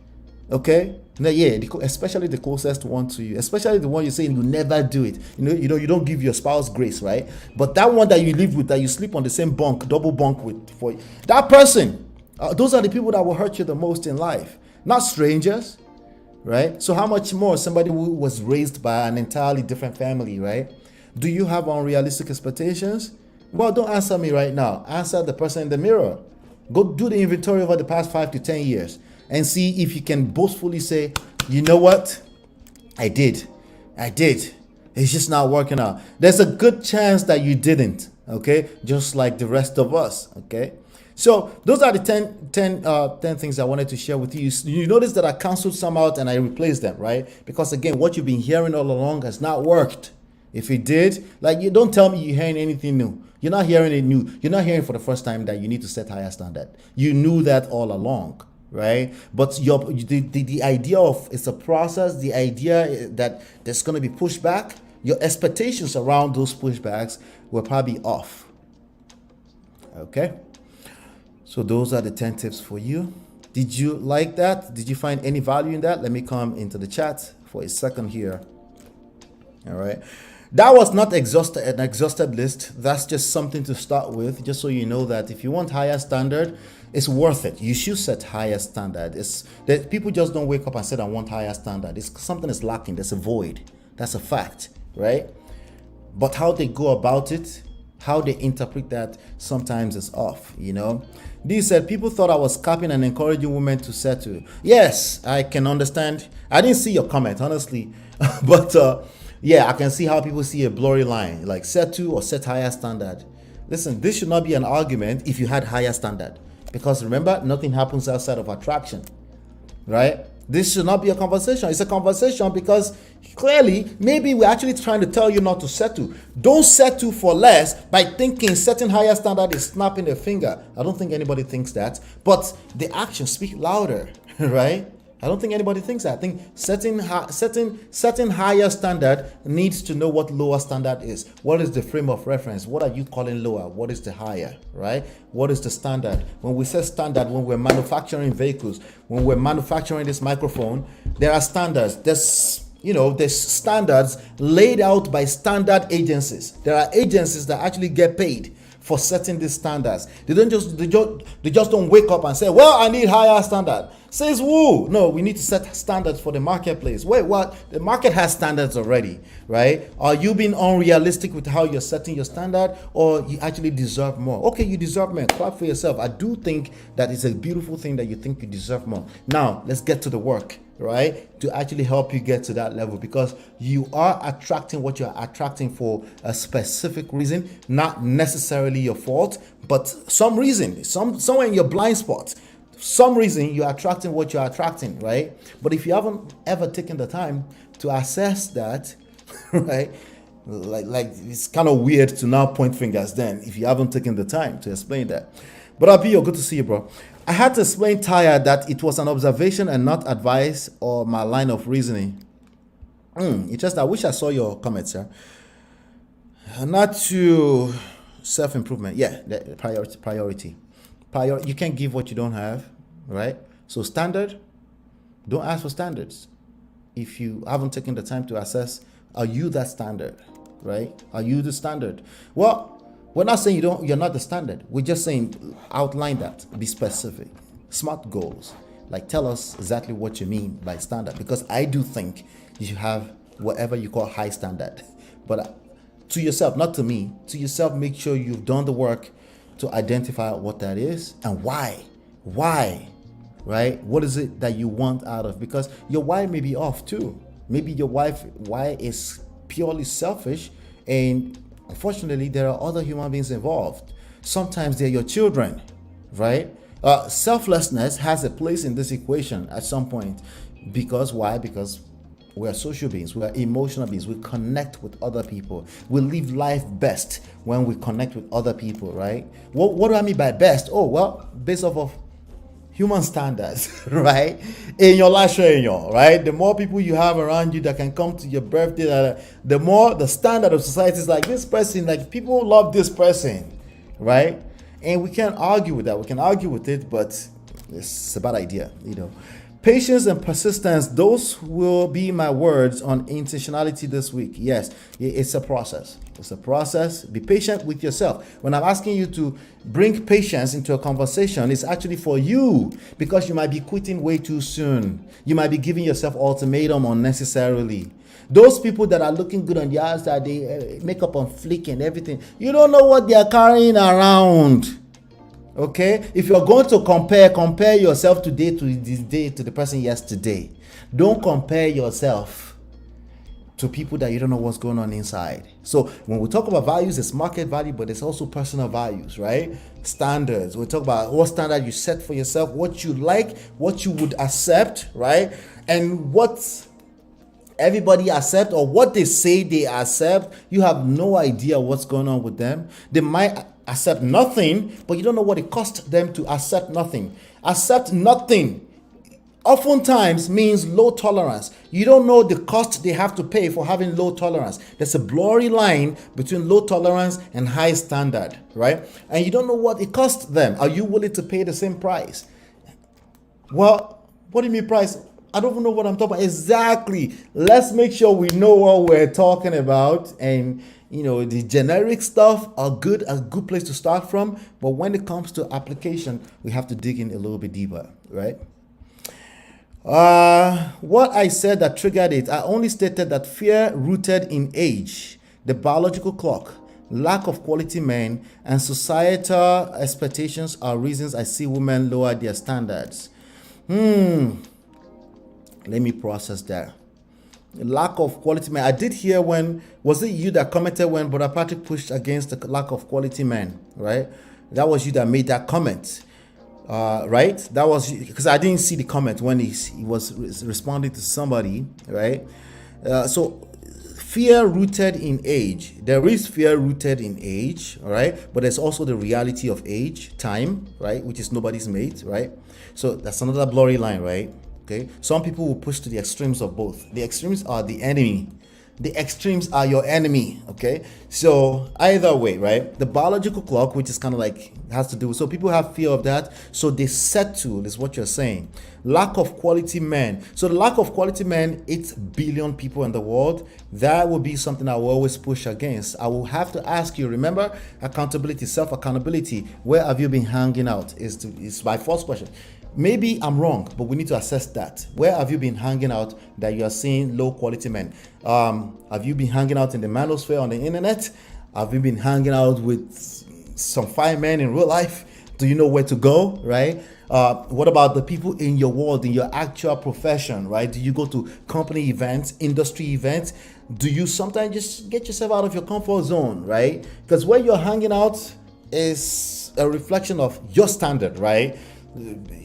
okay? Now, yeah, especially the closest one to you, especially the one you're saying you never do it. You don't give your spouse grace, right? But that one that you live with, that you sleep on the same bunk, double bunk with, for that person, those are the people that will hurt you the most in life, not strangers, right? So how much more somebody who was raised by an entirely different family, right? Do you have unrealistic expectations? Well, don't answer me right now. Answer the person in the mirror. Go do the inventory over the past 5 to 10 years. And see if you can boastfully say, you know what? I did. It's just not working out. There's a good chance that you didn't, okay? Just like the rest of us, okay? So those are the 10 things I wanted to share with you. You notice that I canceled some out and I replaced them, right? Because again, what you've been hearing all along has not worked. If it did, like, you don't tell me you're hearing anything new. You're not hearing it new. You're not hearing for the first time that you need to set higher standard. You knew that all along. Right, but the idea of it's a process, the idea that there's going to be pushback, your expectations around those pushbacks were probably off. Okay, so those are the 10 tips for you. Did you like that? Did you find any value in that? Let me come into the chat for a second here. All right, that was not an exhausted list. That's just something to start with, just so you know that if you want higher standard, it's worth it. You should set higher standard. It's that people just don't wake up and say I want higher standard. It's something is lacking. There's a void. That's a fact, right? But how they go about it, how they interpret that, sometimes is off. Dee said people thought I was capping and encouraging women to settle. Yes, I can understand. I didn't see your comment honestly, but yeah, I can see how people see a blurry line like settle or set higher standard. Listen, this should not be an argument if you had higher standard. Because remember, nothing happens outside of attraction, right? This should not be a conversation. It's a conversation because clearly, maybe we're actually trying to tell you not to settle. Don't settle for less by thinking setting higher standard is snapping a finger. I don't think anybody thinks that. But the actions speak louder, right? I don't think anybody thinks that. I think setting higher standard needs to know what lower standard is. What is the frame of reference? What are you calling lower? What is the higher, right? What is the standard? When we say standard, when we're manufacturing vehicles, when we're manufacturing this microphone, there are standards. There's standards laid out by standard agencies. There are agencies that actually get paid for setting these standards. They just don't wake up and say, well, I need higher standard. Says who? No, we need to set standards for the marketplace. Wait, what? The market has standards already, right? Are you being unrealistic with how you're setting your standard, or you actually deserve more? Okay, you deserve more. Clap for yourself. I do think that it's a beautiful thing that you think you deserve more. Now, let's get to the work, right? To actually help you get to that level, because you are attracting what you're attracting for a specific reason, not necessarily your fault, but some reason, somewhere in your blind spot. Some reason you're attracting what you're attracting, right? But if you haven't ever taken the time to assess that, right? Like it's kind of weird to now point fingers then if you haven't taken the time to explain that. But Abi, good to see you, bro. I had to explain Taya that it was an observation and not advice or my line of reasoning. It's just I wish I saw your comments, sir. Not to self-improvement. Yeah, the priority. You can't give what you don't have, right? So standard, don't ask for standards if you haven't taken the time to assess, are you that standard, right? Are you the standard? Well, we're not saying you're not the standard. We're just saying outline that, be specific, smart goals. Like tell us exactly what you mean by standard, because I do think you should have whatever you call high standard. But to yourself, not to me, to yourself, make sure you've done the work to identify what that is and why. Why? Right? What is it that you want out of? Because your why may be off too. Maybe your why is purely selfish, and unfortunately there are other human beings involved. Sometimes they're your children, right? Selflessness has a place in this equation at some point. Because why? Because we are social beings, we are emotional beings, we connect with other people. We live life best when we connect with other people, right? What do I mean by best? Oh, well, based off of human standards, right? In your life, right? The more people you have around you that can come to your birthday, the more the standard of society is like this person, like people love this person, right? And we can't argue with that. We can argue with it, but it's a bad idea, Patience and persistence, those will be my words on intentionality this week. Yes, it's a process. It's a process. Be patient with yourself. When I'm asking you to bring patience into a conversation, it's actually for you, because you might be quitting way too soon. You might be giving yourself ultimatum unnecessarily. Those people that are looking good on the outside, they makeup on flick and everything. You don't know what they are carrying around. Okay, if you're going to compare yourself today to this day to the person yesterday. Don't compare yourself to people that you don't know what's going on inside. So when we talk about values, it's market value, but it's also personal values, right? Standards. We talk about what standard you set for yourself, what you like, what you would accept, right? And what everybody accept, or what they say they accept. You have no idea what's going on with them. They might accept nothing, but you don't know what it cost them to accept nothing. Accept nothing oftentimes means low tolerance. You don't know the cost they have to pay for having low tolerance. There's a blurry line between low tolerance and high standard, right? And you don't know what it costs them. Are you willing to pay the same price? Well, what do you mean price? I don't even know what I'm talking about. Exactly. Let's make sure we know what we're talking about. And the generic stuff are good, a good place to start from. But when it comes to application, we have to dig in a little bit deeper, right? What I said that triggered it, I only stated that fear rooted in age, the biological clock, lack of quality men, and societal expectations are reasons I see women lower their standards. Let me process that. Lack of quality men. I did hear was it you that commented when Brother Patrick pushed against the lack of quality men, right? That was you that made that comment, right? That was because I didn't see the comment when he was responding to somebody, right? So fear rooted in age. There is fear rooted in age, all right? But there's also the reality of age, time, right? Which is nobody's mate, right? So that's another blurry line, right? Okay, some people will push to the extremes of both. The extremes are the enemy. The extremes are your enemy. Okay, so either way, right? The biological clock, which is kind of like has to do with, so people have fear of that, so they settle, is what you're saying. Lack of quality men. So the lack of quality men, 8 billion people in the world, that will be something I will always push against. I will have to ask you, remember, accountability, self-accountability. Where have you been hanging out is my first question. Maybe I'm wrong, but we need to assess that. Where have you been hanging out that you are seeing low quality men? Have you been hanging out in the manosphere on the internet? Have you been hanging out with some fine men in real life? Do you know where to go, right? What about the people in your world, in your actual profession, right? Do you go to company events, industry events? Do you sometimes just get yourself out of your comfort zone, right? Because where you're hanging out is a reflection of your standard, right?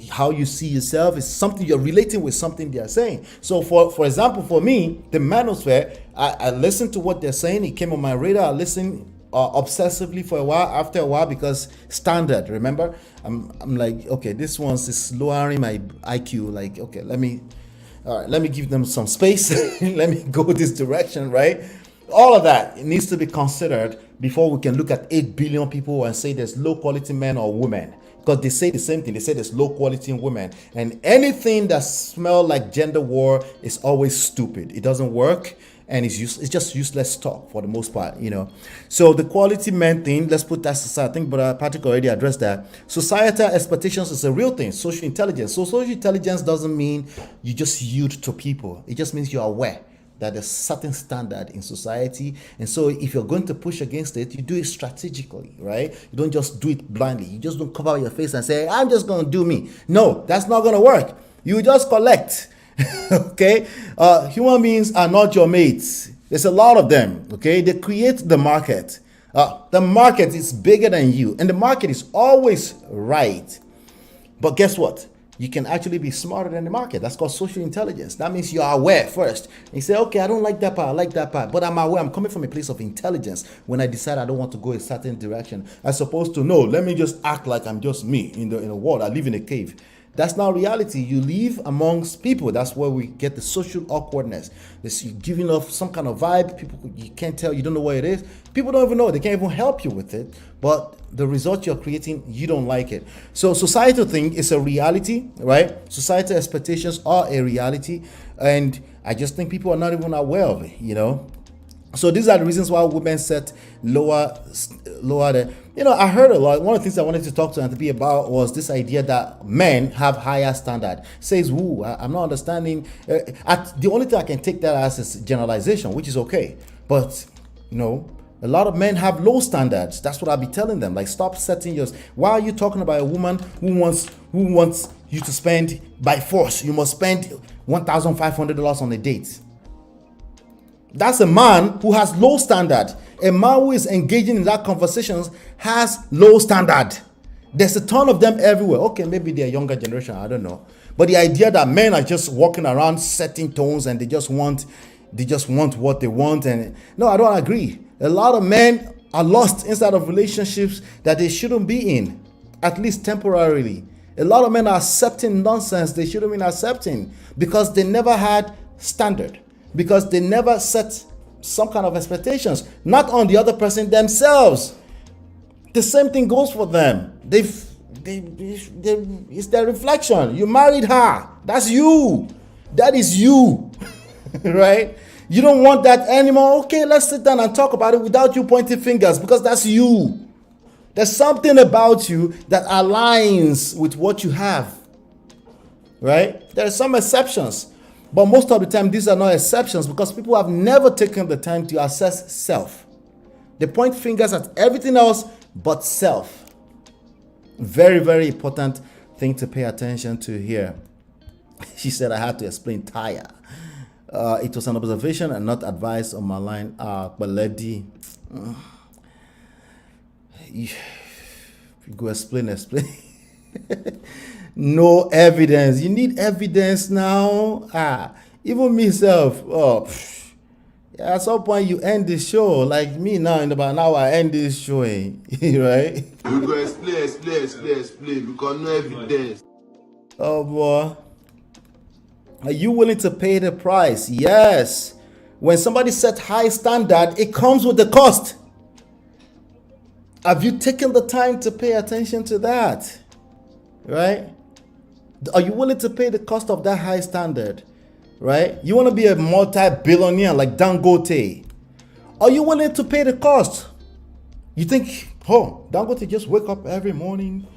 How you see yourself is something you're relating with, something they are saying. So for example, for me, the manosphere, I listened to what they're saying. It came on my radar. I listened obsessively for a while, after a while, because standard, remember, I'm like, okay, this one's is lowering my IQ. Like, okay, let me give them some space. Let me go this direction, right? All of that, it needs to be considered before we can look at 8 billion people and say there's low quality men or women. Because they say the same thing. They say there's low quality in women. And anything that smells like gender war is always stupid. It doesn't work. And it's just useless talk for the most part, you know. So the quality men thing, let's put that aside. I think Brother Patrick already addressed that. Societal expectations is a real thing. Social intelligence. So social intelligence doesn't mean you just yield to people. It just means you're aware that there's certain standard in society, and so if you're going to push against it, you do it strategically, right? You don't just do it blindly. You just don't cover your face and say, I'm just going to do me. No, that's not going to work. You just collect. Okay, human beings are not your mates. There's a lot of them. Okay, they create the market. The market is bigger than you, and the market is always right. But guess what? You can actually be smarter than the market. That's called social intelligence. That means you are aware first. And you say, okay, I don't like that part, I like that part. But I'm aware, I'm coming from a place of intelligence when I decide I don't want to go a certain direction. As opposed to, no, let me just act like I'm just me in the world. I live in a cave. That's not reality. You live amongst people. That's where we get the social awkwardness. It's giving off some kind of vibe. People, you can't tell, you don't know what it is. People don't even know. They can't even help you with it. But the result you're creating, you don't like it. So societal thing is a reality, right? Societal expectations are a reality. And I just think people are not even aware of it, you know? So these are the reasons why women set lower the, you know, I heard a lot. One of the things I wanted to talk to Anthony about was this idea that men have higher standard. Says, woo, I'm not understanding. The only thing I can take that as is generalization, which is okay. But, you know, a lot of men have low standards. That's what I'll be telling them. Like, stop setting yours. Why are you talking about a woman who wants you to spend by force? You must spend $1,500 on a date. That's a man who has low standard. A man who is engaging in that conversations has low standard. There's a ton of them everywhere. Okay, maybe they're younger generation, I don't know. But the idea that men are just walking around setting tones and they just want what they want, and no, I don't agree. A lot of men are lost inside of relationships that they shouldn't be in, at least temporarily. A lot of men are accepting nonsense they shouldn't be accepting because they never had standard. Because they never set some kind of expectations, not on the other person themselves. The same thing goes for them. It's their reflection. You married her. That's you. That is you. Right? You don't want that anymore. Okay, let's sit down and talk about it without you pointing fingers, because that's you. There's something about you that aligns with what you have. Right? There are some exceptions. But most of the time, these are not exceptions because people have never taken the time to assess self. They point fingers at everything else but self. Very, very important thing to pay attention to here. She said I had to explain tire. It was an observation and not advice on my line. But lady, you go explain. No evidence. You need evidence now. Even myself. At some point you end the show. Like me now, in about an hour, I end this show. Right? We go explain because no evidence. Oh boy. Are you willing to pay the price? Yes. When somebody sets high standard, it comes with the cost. Have you taken the time to pay attention to that? Right? Are you willing to pay the cost of that high standard? Right? You want to be a multi-billionaire like Dangote. Are you willing to pay the cost? You think, Dangote just wake up every morning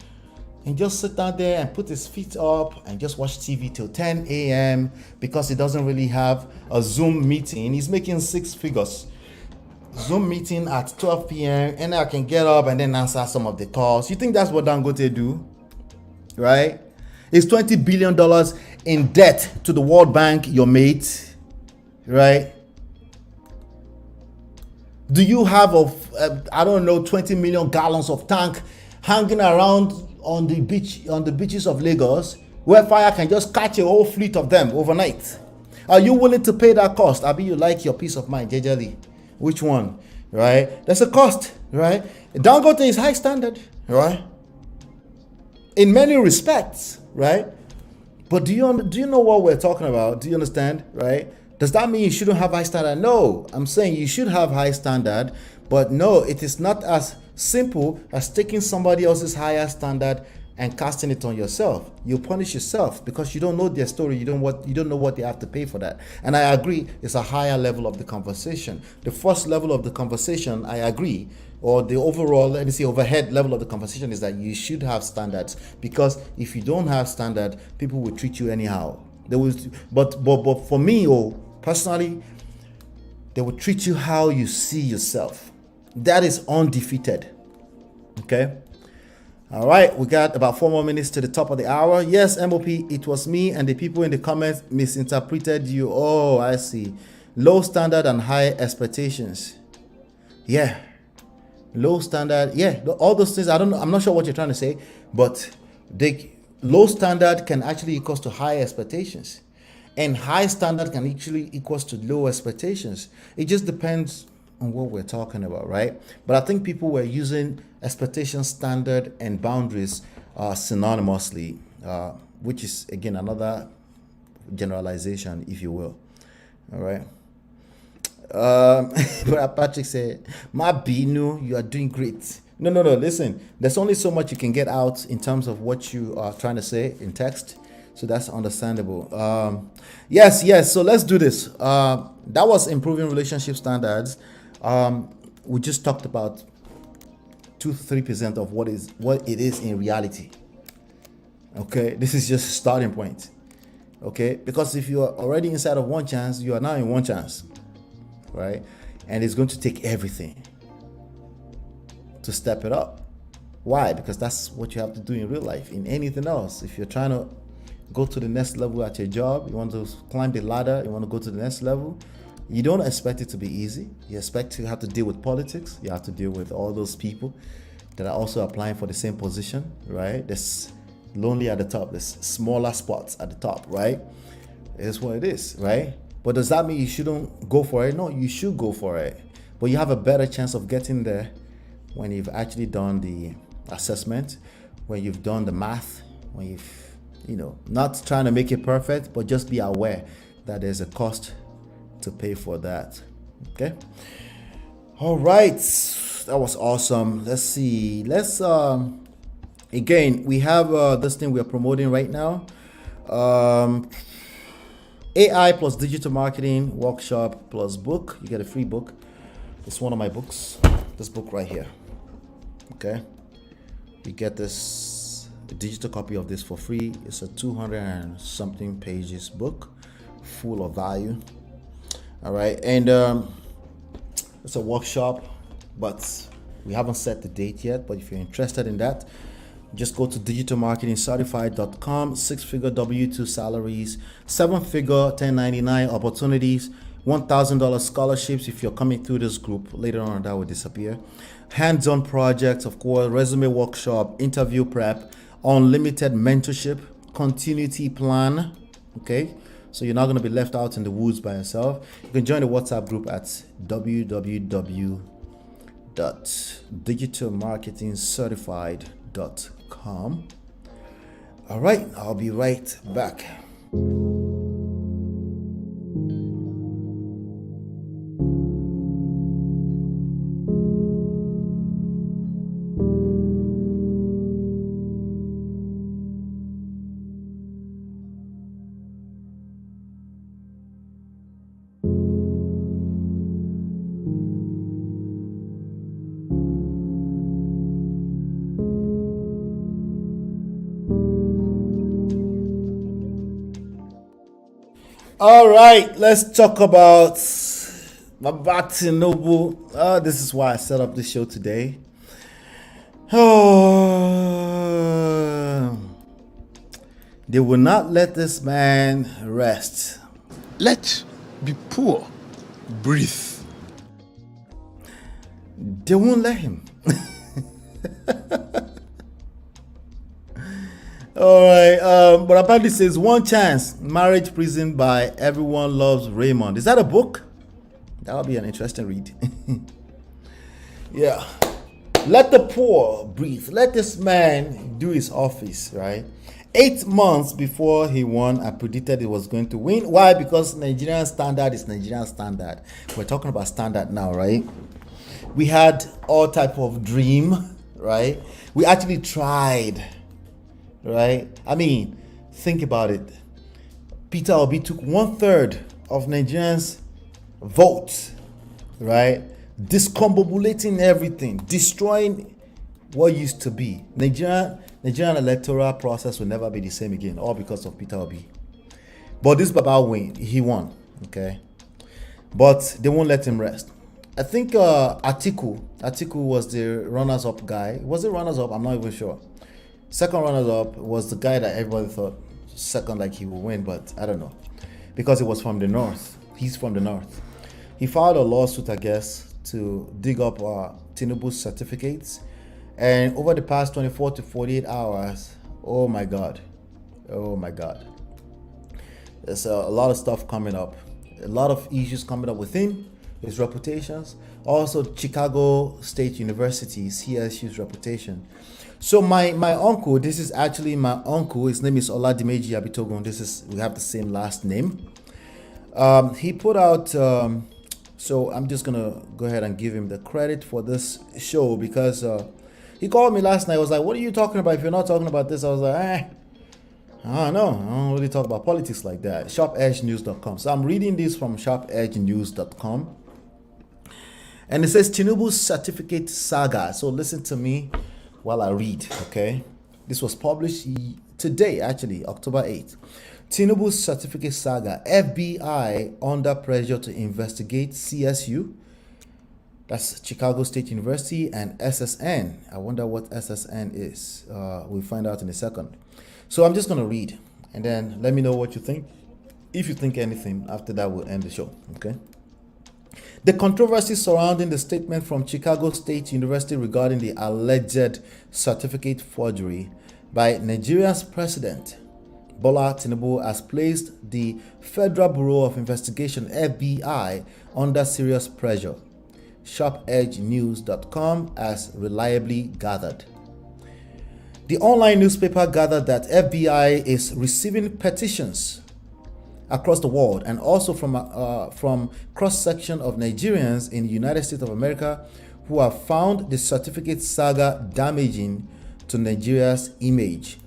and just sit down there and put his feet up and just watch TV till 10 a.m. because he doesn't really have a Zoom meeting. He's making 6 figures. Zoom meeting at 12 p.m. and I can get up and then answer some of the calls. You think that's what Dangote do? Right? Is $20 billion in debt to the World Bank your mate? Right? Do you have 20 million gallons of tank hanging around on the beaches of Lagos where fire can just catch a whole fleet of them overnight? Are you willing to pay that cost? I mean, you like your peace of mind, JJ. Which one? Right? There's a cost, right? Dangote is high standard, right? In many respects, right? But do you know what we're talking about? Do you understand, right? Does that mean you shouldn't have high standard? No, I'm saying you should have high standard, but no, it is not as simple as taking somebody else's higher standard and casting it on yourself. You punish yourself because you don't know their story. You don't know what they have to pay for that. And I agree, it's a higher level of the conversation. The first level of the conversation, I agree, or the overall, let me say, overhead level of the conversation is that you should have standards, because if you don't have standard, people will treat you anyhow. But for me, personally, they will treat you how you see yourself. That is undefeated. Okay. All right, we got about 4 more minutes to the top of the hour. Yes, MOP, it was me, and the people in the comments misinterpreted you. Oh, I see. Low standard and high expectations. Yeah. Low standard. Yeah, all those things. I don't know. I'm not sure what you're trying to say, but low standard can actually equals to high expectations, and high standard can actually equals to low expectations. It just depends on what we're talking about, right? But I think people were using expectation, standard, and boundaries synonymously, which is again another generalization, if you will. All right. But Patrick said, "My Binu, you are doing great." No. Listen, there's only so much you can get out in terms of what you are trying to say in text, so that's understandable. Yes. So let's do this. That was improving relationship standards. We just talked about 2-3% of what it is in reality. Okay, this is just a starting point. Okay, because if you are already inside of one chance, you are now in one chance, right? And it's going to take everything to step it up. Why? Because that's what you have to do in real life. In anything else, if you're trying to go to the next level at your job, you want to climb the ladder, you want to go to the next level, you don't expect it to be easy. You expect to have to deal with politics. You have to deal with all those people that are also applying for the same position, right? There's lonely at the top. There's smaller spots at the top, right? It's what it is, right? But does that mean you shouldn't go for it? No, you should go for it. But you have a better chance of getting there when you've actually done the assessment, when you've done the math, when you've, not trying to make it perfect, but just be aware that there's a cost to pay for that. Okay. All right. That was awesome. Let's see. Again, we have this thing we're promoting right now. AI plus digital marketing workshop plus book. You get a free book. It's one of my books. This book right here. Okay. You get this digital copy of this for free. It's a 200 and something pages book, full of value. All right, and it's a workshop, but we haven't set the date yet. But if you're interested in that, just go to digitalmarketingcertified.com. 6-figure W2 salaries, 7-figure 1099 opportunities, $1,000 scholarships if you're coming through this group. Later on, that will disappear. Hands-on projects, of course, resume workshop, interview prep, unlimited mentorship, continuity plan. Okay. So you're not going to be left out in the woods by yourself. You can join the WhatsApp group at www.digitalmarketingcertified.com. All right, I'll be right back. All right, let's talk about Tinubu. This is why I set up this show today. They will not let this man rest. Let be poor. Breathe. They won't let him. All right, but apparently it says One Chance, Marriage Prison by Everyone Loves Raymond. Is that a book? That'll be an interesting read. Yeah. Let the poor breathe. Let this man do his office, right? 8 months before he won, I predicted he was going to win. Why? Because Nigerian standard is Nigerian standard. We're talking about standard now, right? We had all type of dream, right? We actually tried right? I mean, think about it. Peter Obi took 1/3 of Nigerians' votes, right? Discombobulating everything, destroying what used to be. Nigerian electoral process will never be the same again, all because of Peter Obi. But this Baba win, he won, okay? But they won't let him rest. I think Atiku was the runners-up guy. Was it runners-up? I'm not even sure. Second runners-up was the guy that everybody thought second, like he would win, but I don't know, because it was from the north. He's from the north. He filed a lawsuit, I guess, to dig up Tinubu'S certificates, and over the past 24 to 48 hours, oh my god, there's a lot of stuff coming up, a lot of issues coming up within his reputations, also Chicago State University, CSU's reputation. So my uncle, this is actually my uncle, his name is Oladimeji Abitogun. We have the same last name. He put out, so I'm just gonna go ahead and give him the credit for this show, because he called me last night. I was like, what are you talking about? If you're not talking about this, I was like, I don't know. I don't really talk about politics like that. SharpEdgeNews.com. So I'm reading this from SharpEdgeNews.com. And it says Tinubu'S certificate saga. So listen to me while I read, okay? This was published today, actually, October 8th. Tinubu'S certificate saga. FBI under pressure to investigate CSU. That's Chicago State University, and SSN. I wonder what SSN is. We'll find out in a second. So I'm just going to read, and then let me know what you think. If you think anything, after that, we'll end the show, okay? The controversy surrounding the statement from Chicago State University regarding the alleged certificate forgery by Nigeria's president, Bola Tinubu, has placed the Federal Bureau of Investigation, FBI, under serious pressure. SharpEdgeNews.com has reliably gathered. The online newspaper gathered that FBI is receiving petitions across the world, and also from cross-section of Nigerians in the United States of America who have found the certificate saga damaging to Nigeria's image,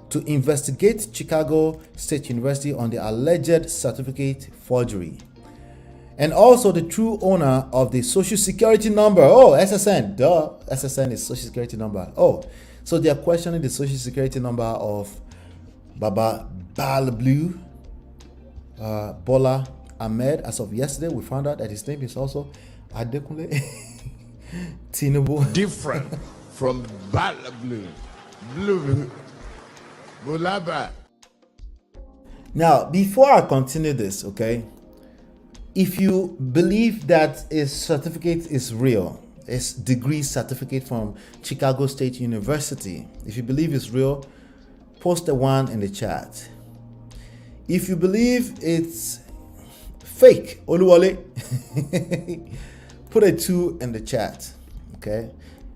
to investigate Chicago State University on the alleged certificate forgery. And also the true owner of the social security number. Oh, SSN, duh. SSN is social security number. Oh, so they are questioning the social security number of Baba Balblue, Bola Ahmed. As of yesterday, we found out that his name is also Adekunle Tinubu. Different from Balblue. Blue. Bulaba. Now, before I continue this, okay, if you believe that a certificate is real, a degree certificate from Chicago State University, if you believe it's real, post the one in the chat. If you believe it's fake, Oluwole, put a 2 in the chat. Okay,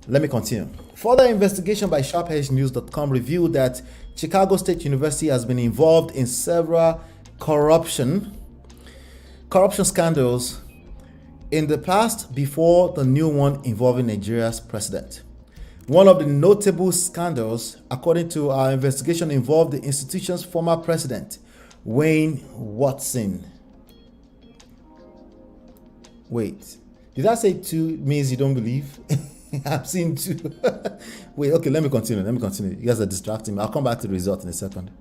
let me continue. Further investigation by SharpEdgeNews.com revealed that Chicago State University has been involved in several corruption scandals in the past before the new one involving Nigeria's president. One of the notable scandals, according to our investigation, involved the institution's former president, Wayne Watson. Wait, did I say 2 means you don't believe? I've seen 2. Wait, okay, let me continue. You guys are distracting me. I'll come back to the result in a second.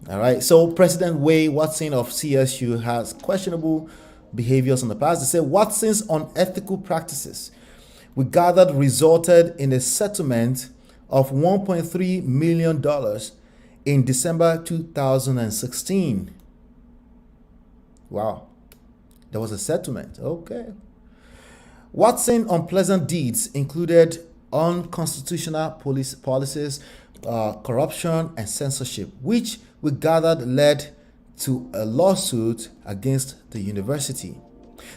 All right, so President Wayne Watson of CSU has questionable behaviors in the past. They say Watson's unethical practices, we gathered, resulted in a settlement of $1.3 million in December 2016. Wow, there was a settlement. Okay. Watson's unpleasant deeds included unconstitutional police policies, corruption, and censorship, which we gathered led to a lawsuit against the university.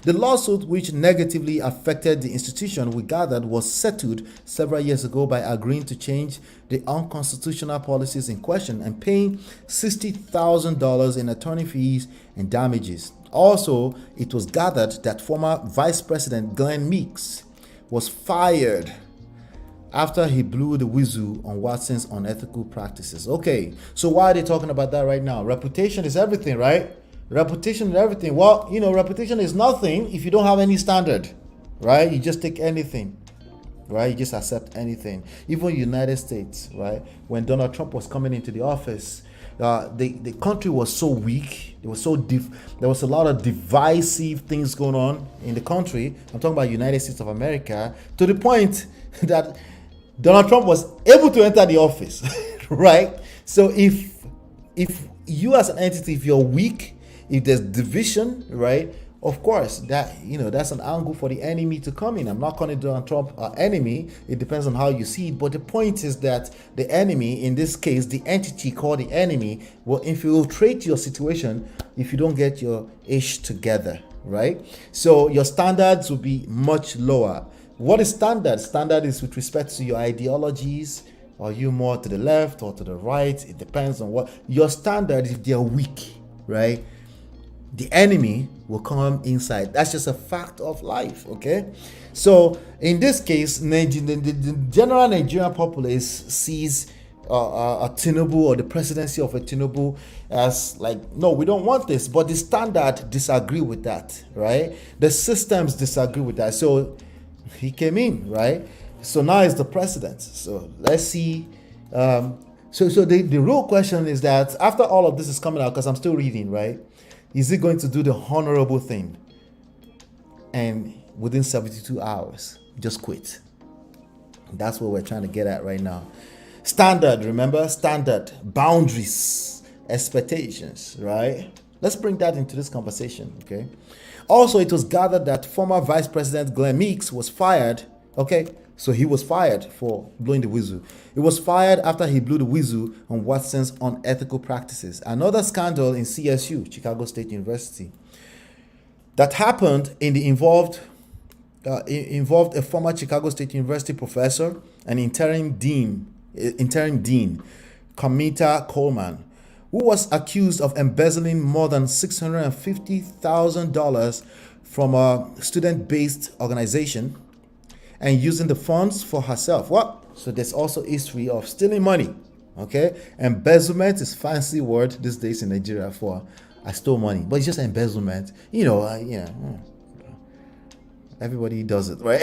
The lawsuit, which negatively affected the institution, we gathered was settled several years ago by agreeing to change the unconstitutional policies in question and paying $60,000 in attorney fees and damages. Also, it was gathered that former Vice President Glenn Meeks was fired after he blew the whistle on Watson's unethical practices. Okay, so why are they talking about that right now? Reputation is everything, right? Reputation is everything. Well, reputation is nothing if you don't have any standard, right? You just take anything, right? You just accept anything. Even United States, right? When Donald Trump was coming into the office, the country was so weak. It was so there was a lot of divisive things going on in the country. I'm talking about United States of America, to the point that Donald Trump was able to enter the office, right? So if you as an entity, if you're weak, if there's division, right, of course that that's an angle for the enemy to come in. I'm not calling Donald Trump an enemy. It depends on how you see it. But the point is that the enemy, in this case, the entity called the enemy, will infiltrate your situation if you don't get your ish together, right? So your standards will be much lower. What is standard? Standard is with respect to your ideologies. Are you more to the left or to the right? It depends on what your standard. If they're weak, right, the enemy will come inside. That's just a fact of life. Okay, so in this case, the general Nigerian populace sees a Tinubu or the presidency of a Tinubu as like, no, we don't want this. But the standard disagree with that, right? The systems disagree with that. So he came in, right? So now he's the president. So let's see. So the real question is that after all of this is coming out, because I'm still reading, right? Is he going to do the honorable thing and within 72 hours just quit? That's what we're trying to get at right now. Standard, remember? Standard, boundaries, expectations, right? Let's bring that into this conversation, okay? Also, it was gathered that former Vice President Glenn Meeks was fired. Okay, so he was fired for blowing the whistle. He was fired after he blew the whistle on Watson's unethical practices. Another scandal in CSU, Chicago State University, that happened involved a former Chicago State University professor and interim dean, Kamita Coleman, who was accused of embezzling more than $650,000 from a student-based organization and using the funds for herself. What? So there's also history of stealing money. Okay, embezzlement is fancy word these days in Nigeria for I stole money, but it's just embezzlement. Everybody does it, right?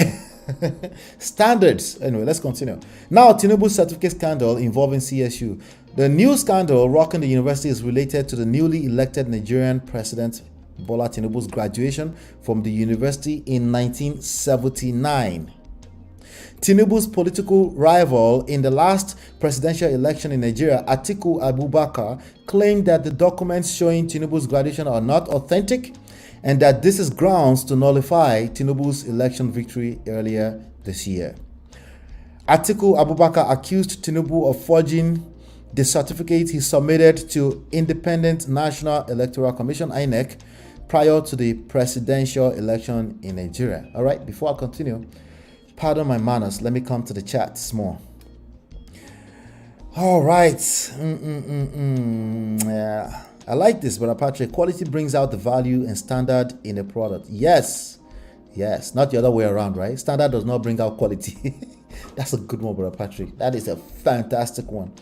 Standards. Anyway, let's continue. Now, Tinubu's certificate scandal involving CSU. The new scandal rocking the university is related to the newly elected Nigerian President Bola Tinubu's graduation from the university in 1979. Tinubu's political rival in the last presidential election in Nigeria, Atiku Abubakar, claimed that the documents showing Tinubu's graduation are not authentic and that this is grounds to nullify Tinubu's election victory earlier this year. Atiku Abubakar accused Tinubu of forging the certificate he submitted to Independent National Electoral Commission (INEC) prior to the presidential election in Nigeria. All right, before I continue, pardon my manners. Let me come to the chat small. All right. Yeah. I like this, Brother Patrick. Quality brings out the value and standard in a product. Yes. Not the other way around, right? Standard does not bring out quality. That's a good one, Brother Patrick. That is a fantastic one.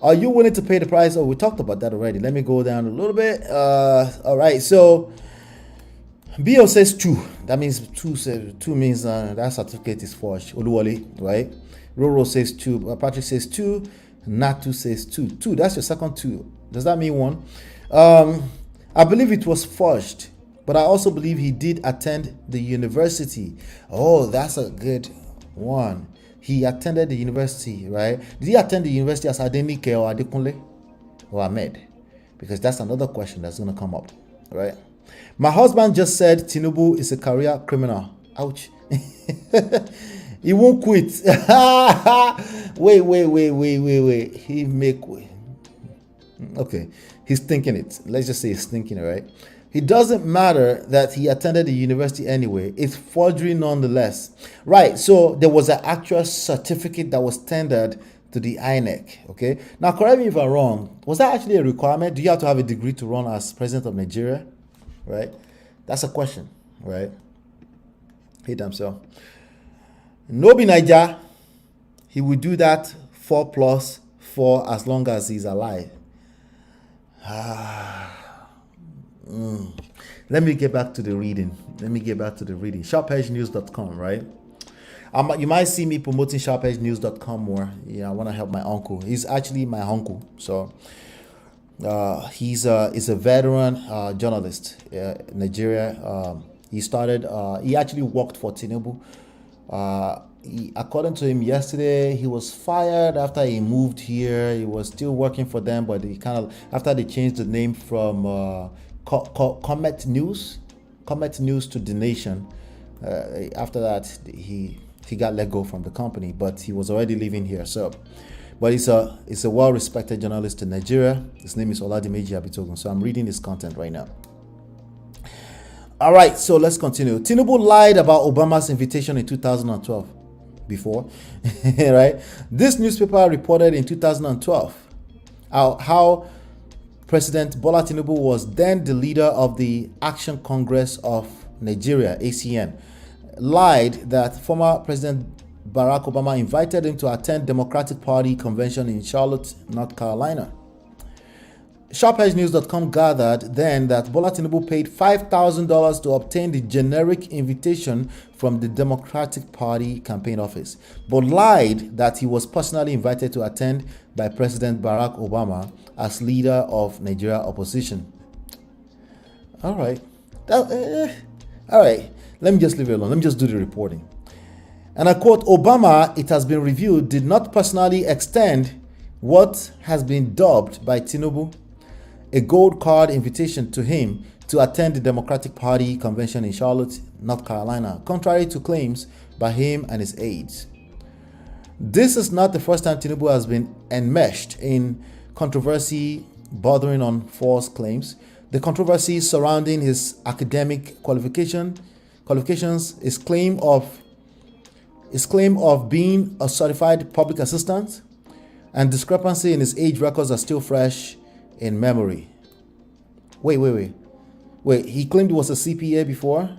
Are you willing to pay the price? Oh, we talked about that already. Let me go down a little bit. All right. So BO says 2. That means 2 means that certificate is forged. Oluwale, right? Roro says 2. Patrick says 2. Natu says 2. 2. That's your second 2. Does that mean 1? I believe it was forged, but I also believe he did attend the university. Oh, that's a good one. He attended the university, right? Did he attend the university as Adenike or Adekunle or Ahmed? Because that's another question that's going to come up, right? My husband just said Tinubu is a career criminal. Ouch. He won't quit. Wait. He make way. Okay. He's thinking it. Let's just say he's thinking it, right? It doesn't matter that he attended the university anyway. It's forgery nonetheless. Right. So there was an actual certificate that was tendered to the INEC. Okay. Now, correct me if I'm wrong. Was that actually a requirement? Do you have to have a degree to run as president of Nigeria? Right. That's a question. Right. Hate himself. Nobi Niger. he will do that 4 + 4 as long as he's alive. Let me get back to the reading. SharpEdgeNews.com, right? You might see me promoting SharpEdgeNews.com more. Yeah, I want to help my uncle. He's actually my uncle. So he's a veteran journalist in Nigeria. He actually worked for Tinubu. According to him yesterday, he was fired after he moved here. He was still working for them, but after they changed the name from Comet News to The Nation. After that, he got let go from the company, but he was already living here. But he's a well-respected journalist in Nigeria. His name is Oladimeji Abitogun. So I'm reading his content right now. All right, so let's continue. Tinubu lied about Obama's invitation in 2012. Before, right? This newspaper reported in 2012 how President Bola Tinubu was then the leader of the Action Congress of Nigeria, ACN, lied that former President Barack Obama invited him to attend Democratic Party convention in Charlotte, North Carolina. SharpEdgeNews.com gathered then that Bola Tinubu paid $5,000 to obtain the generic invitation from the Democratic Party campaign office, but lied that he was personally invited to attend by President Barack Obama as leader of Nigeria opposition. All right. All right. Let me just leave it alone. Let me just do the reporting. And I quote, Obama, it has been reviewed, did not personally extend what has been dubbed by Tinubu a gold card invitation to him to attend the Democratic Party convention in Charlotte, North Carolina, contrary to claims by him and his aides. This is not the first time Tinubu has been enmeshed in controversy bordering on false claims. The controversy surrounding his academic qualifications, his claim of being a certified public assistant, and discrepancy in his age records are still fresh in memory. Wait. He claimed he was a CPA before?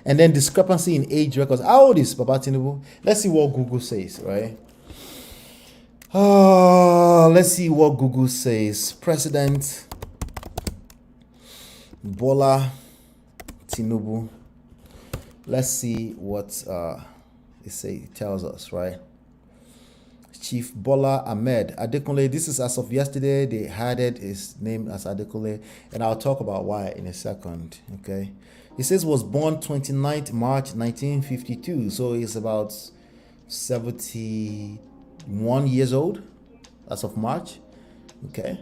And then discrepancy in age records. How old is Baba Tinubu? Let's see what Google says, right? Let's see what Google says. President Bola Tinubu. Let's see what it tells us, right? Chief Bola Ahmed Adekunle. This is as of yesterday. They added his name as Adekunle, and I'll talk about why in a second. Okay, he says was born 29th March 1952, so he's about 71 years old as of March. Okay,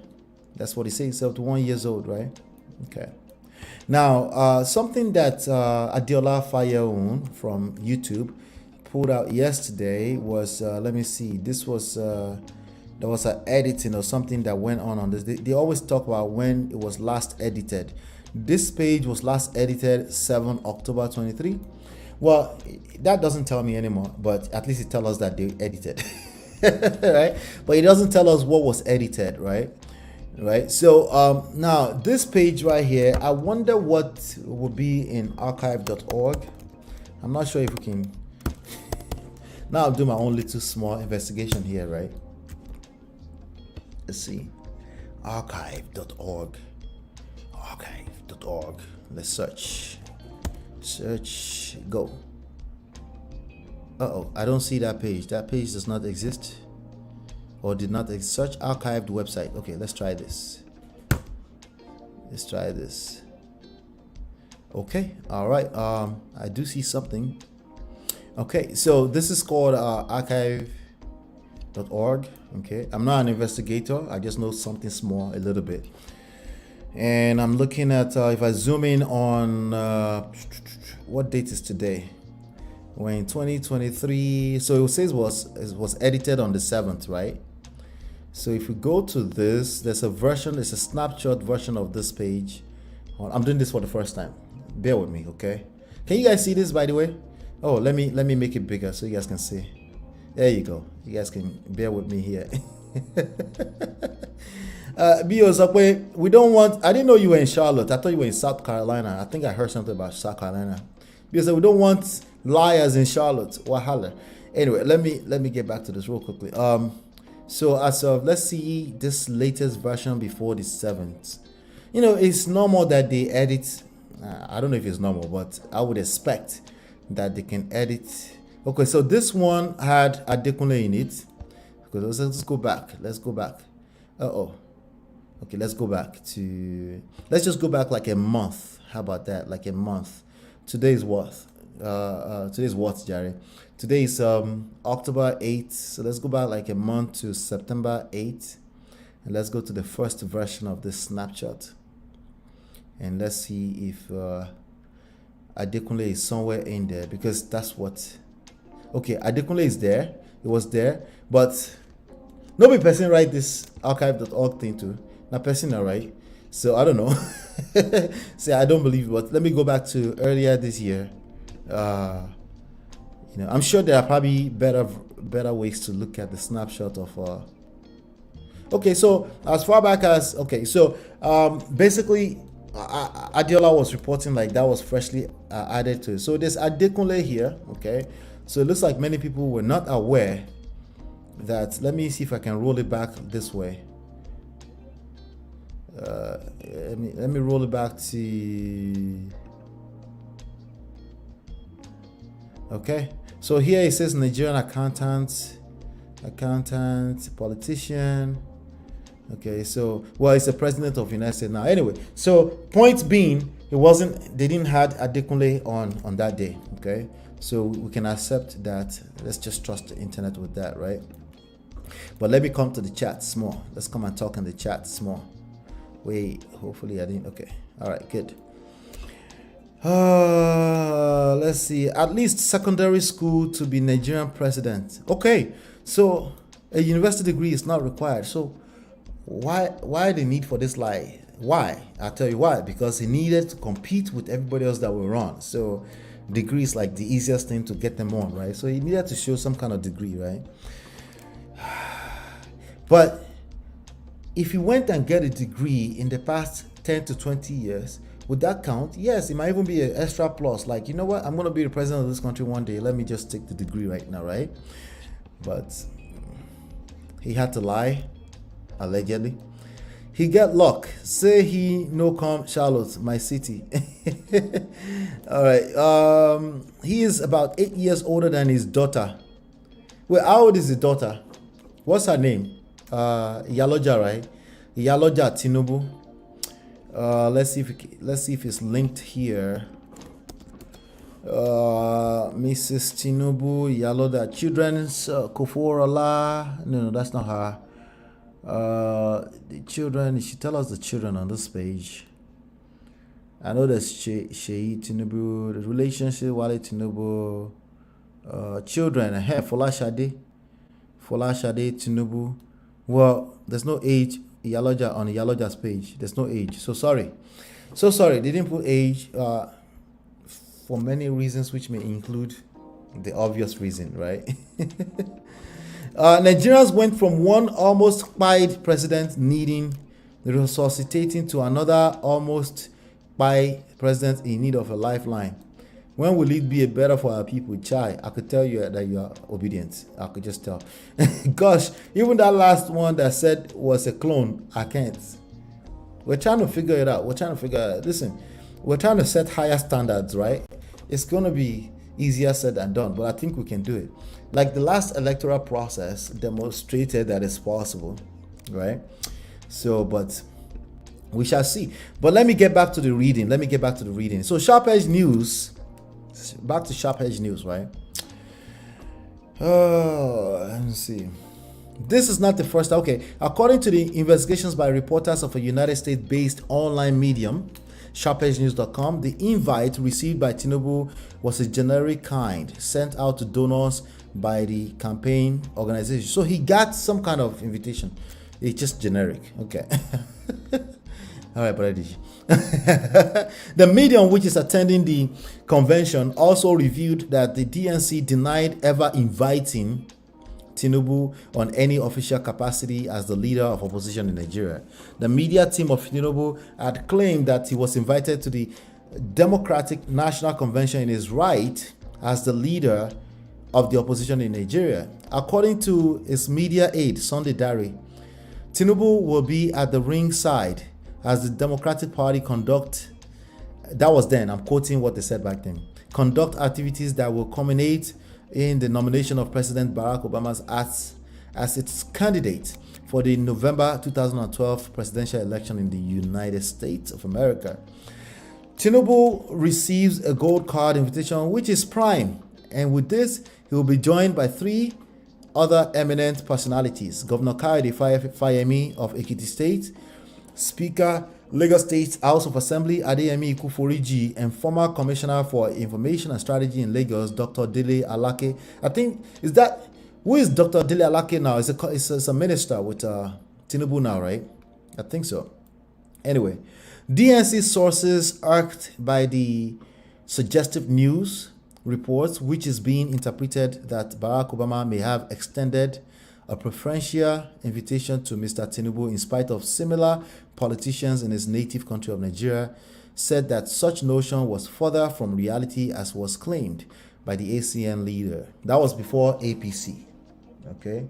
that's what he says. 71 years old, right? Okay. Now, something that Adiola Fayeun from YouTube pulled out yesterday was let me see, this was there was an editing or something that went on this. They always talk about when it was last edited. This page was last edited 7 October 23. Well, that doesn't tell me anymore, but at least it tells us that they edited. Right? But it doesn't tell us what was edited, right? So now this page right here, I wonder what would be in archive.org. I'm not sure if we can. Now I'll do my own little small investigation here, right? Let's see. Archive.org. Let's search. Go. I don't see that page. That page does not exist. Or did not exist. Search archived website. Okay, let's try this. Okay, all right. I do see something. Okay, so this is called archive.org. Okay, I'm not an investigator. I just know something small, a little bit. And I'm looking at, if I zoom in on, what date is today? We're in 2023. So it says it was edited on the 7th, right? So if we go to this, there's a snapshot version of this page. I'm doing this for the first time. Bear with me, okay? Can you guys see this, by the way? Oh, let me make it bigger so you guys can see. There you go. You guys can bear with me here. We don't want. I didn't know you were in Charlotte. I thought you were in South Carolina. I think I heard something about South Carolina. Because we don't want liars in Charlotte. Wahala. Anyway, let me get back to this real quickly. So as of, let's see this latest version before the 7th. You know, it's normal that they edit. I don't know if it's normal, but I would expect that they can edit. Okay, so this one had Adekunle in it. Because let's go back. Let's go back. Okay, let's go back to. Let's just go back like a month. How about that? Like a month. Today's what? Today's what, Jerry? Today is October 8th. So let's go back like a month to September 8th. And let's go to the first version of this snapshot. And let's see if Adekunle is somewhere in there, because that's what. Okay, Adekunle is there. It was there, but nobody person write this archive.org thing too. Now person right. So I don't know. Say I don't believe it, but let me go back to earlier this year. I'm sure there are probably better ways to look at the snapshot of. Okay, so as far back as basically. Adiola was reporting like that was freshly added to it. So there's Adekunle here, okay? So it looks like many people were not aware that. Let me see if I can roll it back this way. Let me roll it back to. Okay, so here it says Nigerian accountant, politician. Okay, so it's the president of United States now. Anyway, so point being, they didn't have Adekunle on that day. Okay, so we can accept that. Let's just trust the internet with that, right? But let me come to the chat small. Let's come and talk in the chat small. Wait, hopefully I didn't. Okay, all right, good. Let's see. At least secondary school to be Nigerian president. Okay, so a university degree is not required. So why the need for this lie? Why? I'll tell you why. Because he needed to compete with everybody else that were on. So degree is like the easiest thing to get them on, right? So he needed to show some kind of degree, right? But if he went and get a degree in the past 10 to 20 years, would that count? Yes, it might even be an extra plus. Like, you know what? I'm going to be the president of this country one day. Let me just take the degree right now, right? But he had to lie. Allegedly, he get luck. Say he no come Charlotte, my city. All right. He is about 8 years older than his daughter. Well, how old is his daughter? What's her name? Yaloja, right? Yaloja Tinubu. Let's see if it's linked here. Mrs. Tinubu Yaloja, children's Koforola. No, that's not her. The children, she tell us the children on this page. I know there's Sheyi Tinubu, the relationship Wale Tinubu, children, Folashade Tinubu. Well, there's no age. Yaloja on Yaloja's page, there's no age. So sorry. They didn't put age for many reasons, which may include the obvious reason, right? Nigerians went from one almost spied president needing resuscitating to another almost spy president in need of a lifeline. When will it be better for our people? Chai, I could tell you that you are obedient. I could just tell. Gosh, even that last one that said was a clone, I can't. We're trying to figure it out. Listen, we're trying to set higher standards, right? It's going to be easier said than done, but I think we can do it. Like the last electoral process demonstrated that it's possible, right? So, but we shall see. But let me get back to the reading. So Sharp Edge News, back to Sharp Edge News, right? Let me see. This is not the first. Okay, according to the investigations by reporters of a United States-based online medium, sharpedgenews.com, the invite received by Tinubu was a generic kind sent out to donors by the campaign organization. So he got some kind of invitation. It's just generic. Okay. All right, but the medium which is attending the convention also revealed that the DNC denied ever inviting Tinubu on any official capacity as the leader of opposition in Nigeria. The media team of Tinubu had claimed that he was invited to the Democratic National Convention in his right as the leader of the opposition in Nigeria. According to its media aide, Sunday Diary, Tinubu will be at the ringside as the Democratic Party conduct, that was then, I'm quoting what they said back then, conduct activities that will culminate in the nomination of President Barack Obama as its candidate for the November 2012 presidential election in the United States of America. Tinubu receives a gold card invitation, which is prime, and with this, he will be joined by 3 other eminent personalities: Governor Kayode Fayemi of Ekiti State, Speaker Lagos State House of Assembly Adeyemi Ikuforiji, and former Commissioner for Information and Strategy in Lagos, Dr. Dele Alake. I think, who is Dr. Dele Alake now? It's a minister with Tinubu now, right? I think so. Anyway, DNC sources irked by the suggestive news reports, which is being interpreted that Barack Obama may have extended a preferential invitation to Mr. Tinubu in spite of similar politicians in his native country of Nigeria, said that such notion was further from reality as was claimed by the ACN leader. That was before APC. Okay,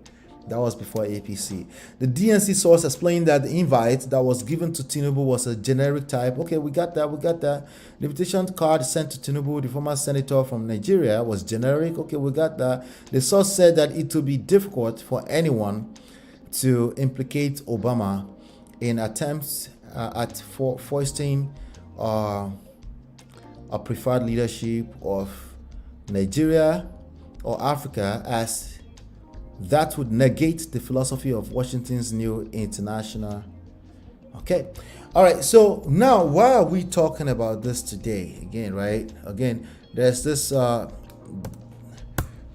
that was before APC. The DNC source explained that the invite that was given to Tinubu was a generic type. Okay, we got that. The invitation card sent to Tinubu, the former senator from Nigeria, was generic. Okay, we got that. The source said that it would be difficult for anyone to implicate Obama in attempts at foisting a preferred leadership of Nigeria or Africa, as that would negate the philosophy of Washington's new international. Okay. All right. So now, why are we talking about this today? Again, right? Again, there's this, the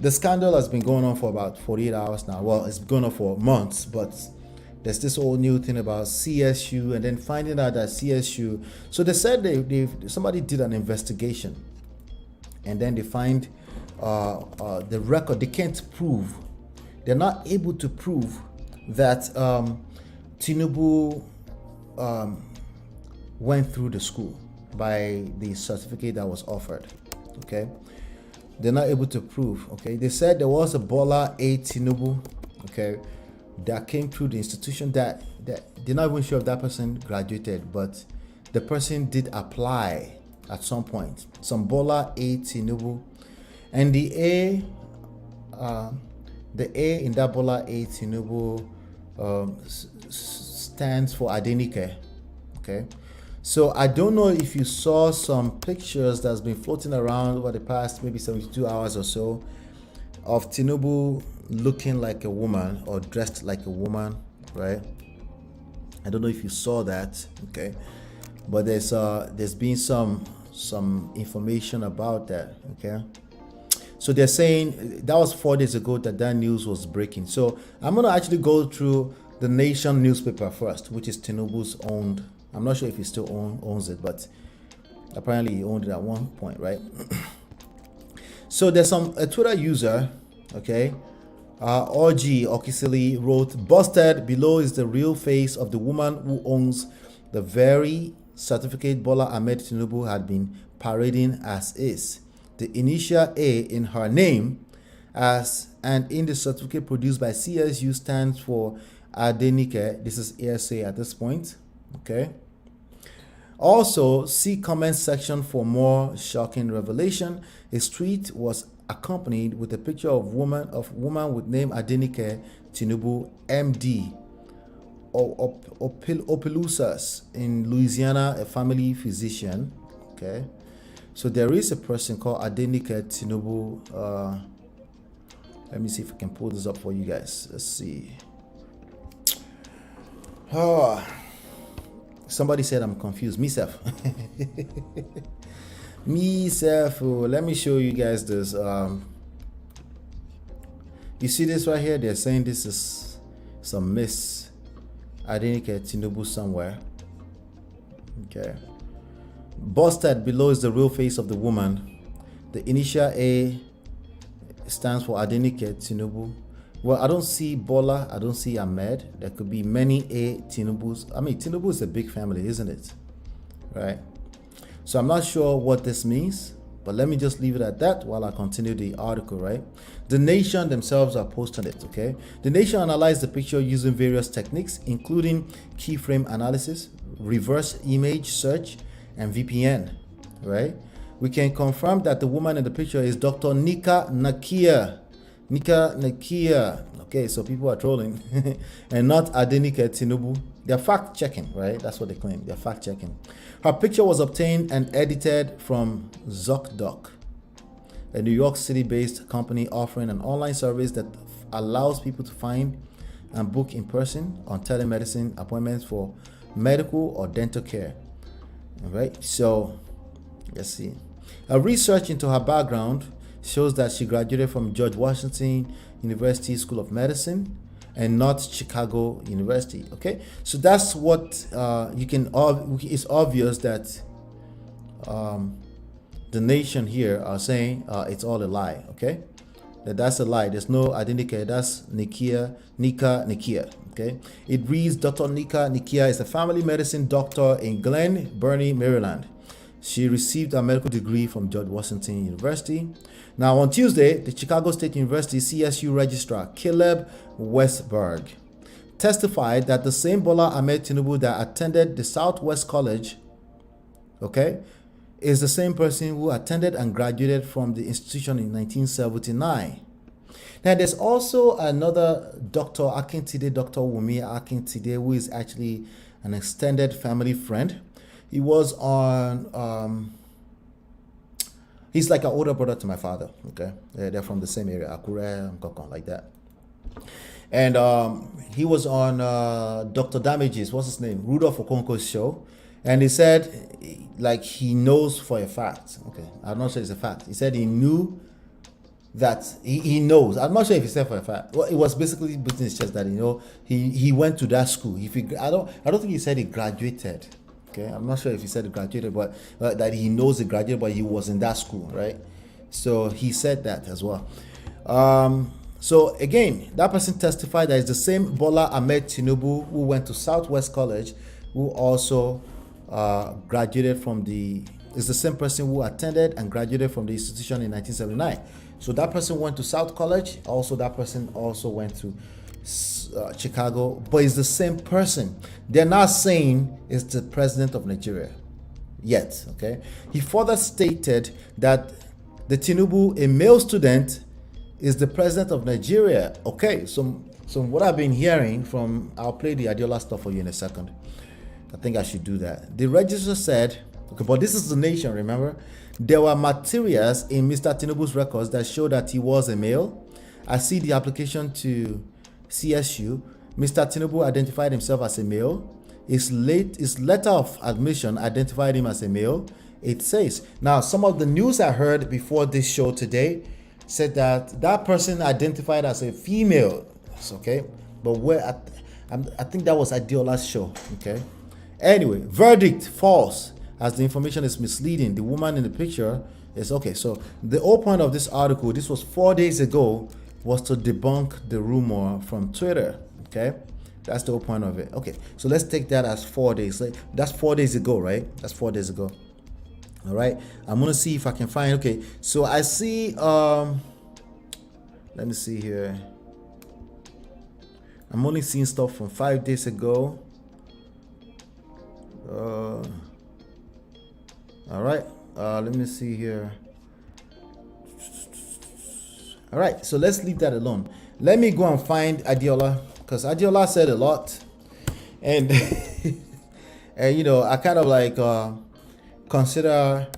scandal has been going on for about 48 hours now. Well, it's been going on for months, but there's this whole new thing about CSU, and then finding out that CSU, so they said somebody did an investigation, and then they find the record. They can't prove, they're not able to prove that Tinubu went through the school by the certificate that was offered. Okay, they're not able to prove. Okay, they said there was a Bola A Tinubu, okay, that came through the institution, that they're not even sure if that person graduated, but the person did apply at some point. Some Bola A Tinubu, and the A in that Bola A Tinubu stands for Adenike. Okay, so I don't know if you saw some pictures that's been floating around over the past maybe 72 hours or so of Tinubu looking like a woman or dressed like a woman, right? I don't know if you saw that. Okay, but there's been some information about that. Okay, so they're saying that was 4 days ago that news was breaking. So I'm gonna actually go through the Nation newspaper first, which is Tinubu's owned. I'm not sure if he still owns it, but apparently he owned it at one point, right? So there's a Twitter user, okay, Orji Okisili wrote, "Busted below is the real face of the woman who owns the very certificate Bola Ahmed Tinubu had been parading as is. The initial A in her name and in the certificate produced by CSU stands for Adenike." This is ASA at this point. Okay. Also, see comment section for more shocking revelation. His tweet was accompanied with a picture of woman with name Adenike Tinubu, MD, Opelousas in Louisiana, a family physician. Okay, so there is a person called Adenike Tinubu. Let me see if I can pull this up for you guys. Let's see. Somebody said I'm confused. Myself. Let me show you guys this. You see this right here? They're saying this is some Miss Adenike Tinubu somewhere. Okay. Busted below is the real face of the woman. The initial A stands for Adenike Tinubu. Well, I don't see Bola. I don't see Ahmed. There could be many A Tinubus. I mean, Tinubu is a big family, isn't it? Right? So I'm not sure what this means. But let me just leave it at that while I continue the article, right? The Nation themselves are posting it, okay? The Nation analyzed the picture using various techniques, including keyframe analysis, reverse image search, and VPN, right? We can confirm that the woman in the picture is Dr. Nika Nakia. Okay, so people are trolling. And not Adenike Tinubu. They're fact checking, right? That's what they claim. They're fact checking. Her picture was obtained and edited from ZocDoc, a New York City-based company offering an online service that allows people to find and book in person on telemedicine appointments for medical or dental care. All right, so let's see. A research into her background shows that she graduated from George Washington University School of Medicine and not Chicago University. Okay, so that's what you can. It's obvious that the Nation here are saying it's all a lie. Okay, that's a lie. There's no identity. That's Nika Nikia. Okay, it reads Dr. Nika Nikia is a family medicine doctor in Glen Burnie, Maryland. She received a medical degree from George Washington University. Now, on Tuesday, the Chicago State University CSU registrar, Caleb Westberg, testified that the same Bola Ahmed Tinubu that attended the Southwest College, okay, is the same person who attended and graduated from the institution in 1979. Now, there's also another Dr. Akintide, Dr. Wumi Akintide, who is actually an extended family friend. He was on, he's like an older brother to my father, okay? They're from the same area, Akure, Nkokon, like that. And he was on Dr. Damages, what's his name? Rudolph Okonko's show. And he said, like, he knows for a fact, okay? I'm not sure it's a fact. He said he knew that, he knows. I'm not sure if he said for a fact. Well, it was basically beating his chest that, you know, he went to that school. I don't think he said he graduated. Okay, I'm not sure if he said he graduated, but that he knows he graduated, but he was in that school, right? So he said that as well. So again, that person testified that it's the same Bola Ahmed Tinubu who went to Southwest College, who also graduated from is the same person who attended and graduated from the institution in 1979. So that person went to South College. Also, that person also went to Chicago, but it's the same person. They're not saying it's the president of Nigeria yet, okay? He further stated that the Tinubu, a male student, is the president of Nigeria. Okay, so what I've been hearing from, I'll play the Adiola stuff for you in a second. I think I should do that. The registrar said, okay, but this is the Nation, remember? There were materials in Mr. Tinubu's records that show that he was a male. I see the application to CSU. Mr. Tinubu identified himself as a male. His letter of admission identified him as a male. It says, now some of the news I heard before this show today said that person identified as a female. Okay, but I think that was Adiola's show. Okay, anyway, verdict false, as the information is misleading. The woman in the picture is okay. So the whole point of this article, this was 4 days ago, was to debunk the rumor from Twitter. Okay, that's the whole point of it. Okay, so let's take that as 4 days. That's 4 days ago, right? That's 4 days ago. All right, I'm gonna see if I can find. Okay, so I see. Let me see here. I'm only seeing stuff from 5 days ago. All right, let me see here. All right, so let's leave that alone. Let me go and find Adiola, because Adiola said a lot, and and you know, I kind of like consider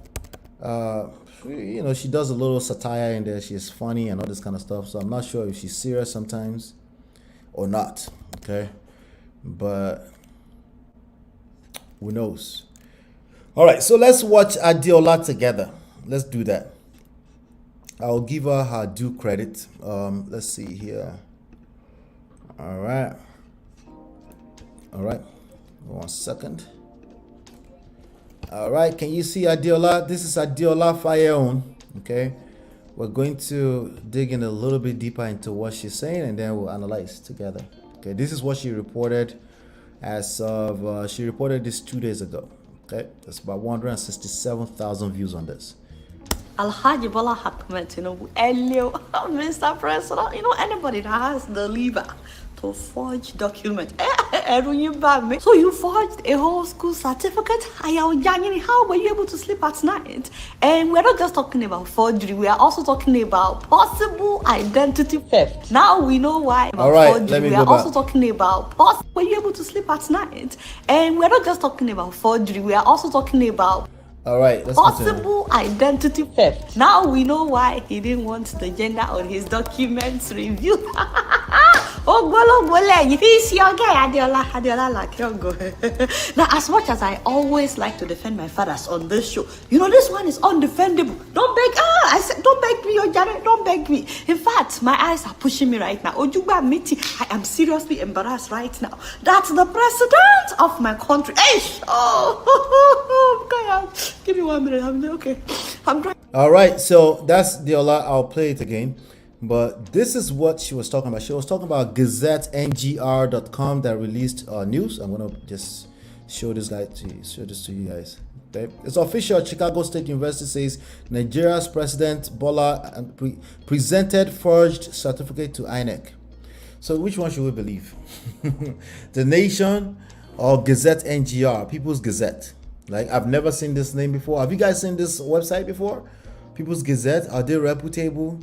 you know, she does a little satire in there. She's funny and all this kind of stuff. So I'm not sure if she's serious sometimes or not. Okay, but who knows? All right, so let's watch Adiola together. Let's do that. I'll give her due credit. Let's see here. All right. 1 second. All right, can you see Adiola? This is Adiola Fayeon. Okay, we're going to dig in a little bit deeper into what she's saying, and then we'll analyze together. Okay, this is what she reported as of she reported this 2 days ago. Okay, that's about 167,000 views on this. Alhaji Bola Ahmed Tinubu, Elio, Mr. President, anybody that has the lever to forge documents. So you forged a whole school certificate? How were you able to sleep at night? And we're not just talking about forgery, we are also talking about possible identity theft. Now we know why. All right, forgery. let me We go are also back. talking about were you able to sleep at night? And we're not just talking about forgery, we are also talking about All right, let's continue. possible identity theft. Now we know why he didn't want the gender on his documents reviewed. He's your guy, Adiola, like your go. Now, as much as I always like to defend my fathers on this show, this one is undefendable. Don't beg. I said, don't beg me, Janet. Don't beg me. In fact, my eyes are pushing me right now. Ojuba Miti, I am seriously embarrassed right now. That's the president of my country. Hey, God, give me 1 minute. I'm okay. I'm trying. All right, so that's Diola. I'll play it again. But this is what she was talking about. She was talking about GazetteNGR.com that released news. I'm gonna just show this to you guys. Okay, it's official. Chicago State University says Nigeria's President Bola presented forged certificate to INEC. So which one should we believe? The Nation or Gazette NGR? People's Gazette. Like, I've never seen this name before. Have you guys seen this website before? People's Gazette. Are they reputable?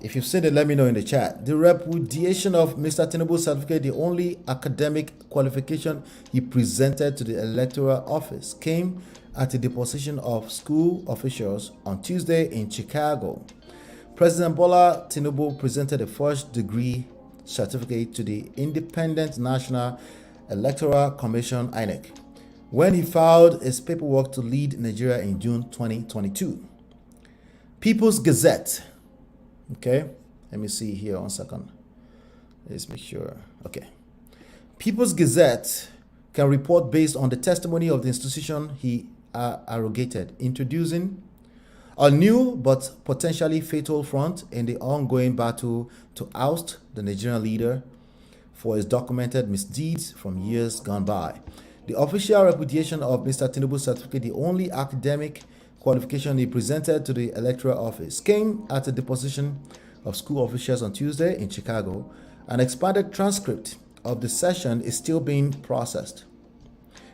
If you've seen it, let me know in the chat. The repudiation of Mr. Tinubu's certificate, the only academic qualification he presented to the electoral office, came at the deposition of school officials on Tuesday in Chicago. President Bola Tinubu presented a first degree certificate to the Independent National Electoral Commission, INEC, when he filed his paperwork to lead Nigeria in June 2022. People's Gazette. Okay, let me see here 1 second. Let's make sure. Okay. People's Gazette can report based on the testimony of the institution he arrogated, introducing a new but potentially fatal front in the ongoing battle to oust the Nigerian leader for his documented misdeeds from years gone by. The official repudiation of Mr. Tinubu's certificate, the only academic qualification he presented to the electoral office, came at a deposition of school officials on Tuesday in Chicago. An expanded transcript of the session is still being processed.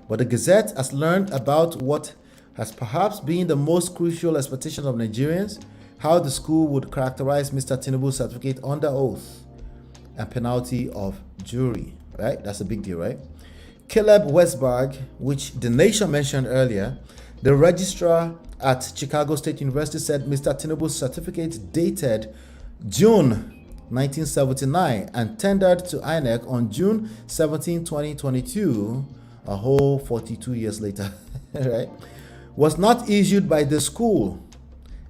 But the Gazette has learned about what has perhaps been the most crucial expectation of Nigerians, how the school would characterize Mr. Tinubu's certificate under oath and penalty of jury. Right? That's a big deal, right? Caleb Westberg, which the Nation mentioned earlier, the registrar at Chicago State University, said Mr. Tinubu's certificate dated June 1979 and tendered to INEC on June 17, 2022, a whole 42 years later, right, was not issued by the school,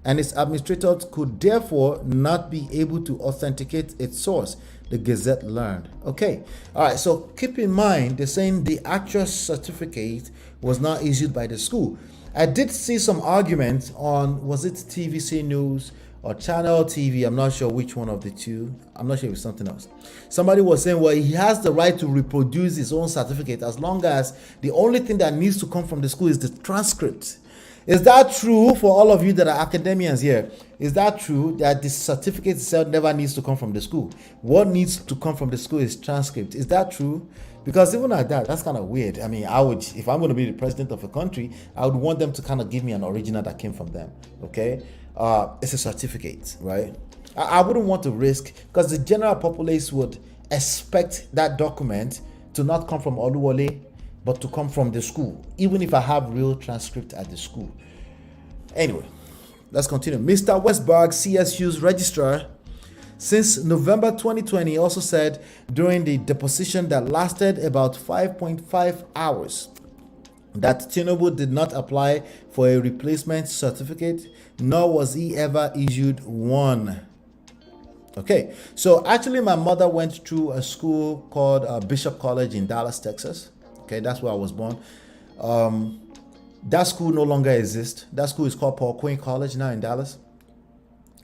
and its administrators could therefore not be able to authenticate its source, the Gazette learned. Okay, all right, so keep in mind, they're saying the actual certificate was not issued by the school. I did see some arguments on, was it TVC News or Channel TV? I'm not sure which one of the two. I'm not sure if it's something else. Somebody was saying, well, he has the right to reproduce his own certificate as long as the only thing that needs to come from the school is the transcript. Is that true for all of you that are academians here? Is that true that the certificate itself never needs to come from the school? What needs to come from the school is transcript. Is that true? Because even at that, that's kind of weird. I mean, I would, if I'm going to be the president of a country, I would want them to kind of give me an original that came from them. Okay, it's a certificate, right? I wouldn't want to risk, because the general populace would expect that document to not come from Oluwole, but to come from the school, even if I have real transcript at the school. Anyway, let's continue. Mr. Westberg, CSU's registrar, since November 2020, also said during the deposition that lasted about 5.5 hours that Tinubu did not apply for a replacement certificate, nor was he ever issued one. Okay, so actually my mother went through a school called Bishop College in Dallas, Texas. Okay, that's where I was born. That school no longer exists. That school is called Paul Quinn College now in Dallas.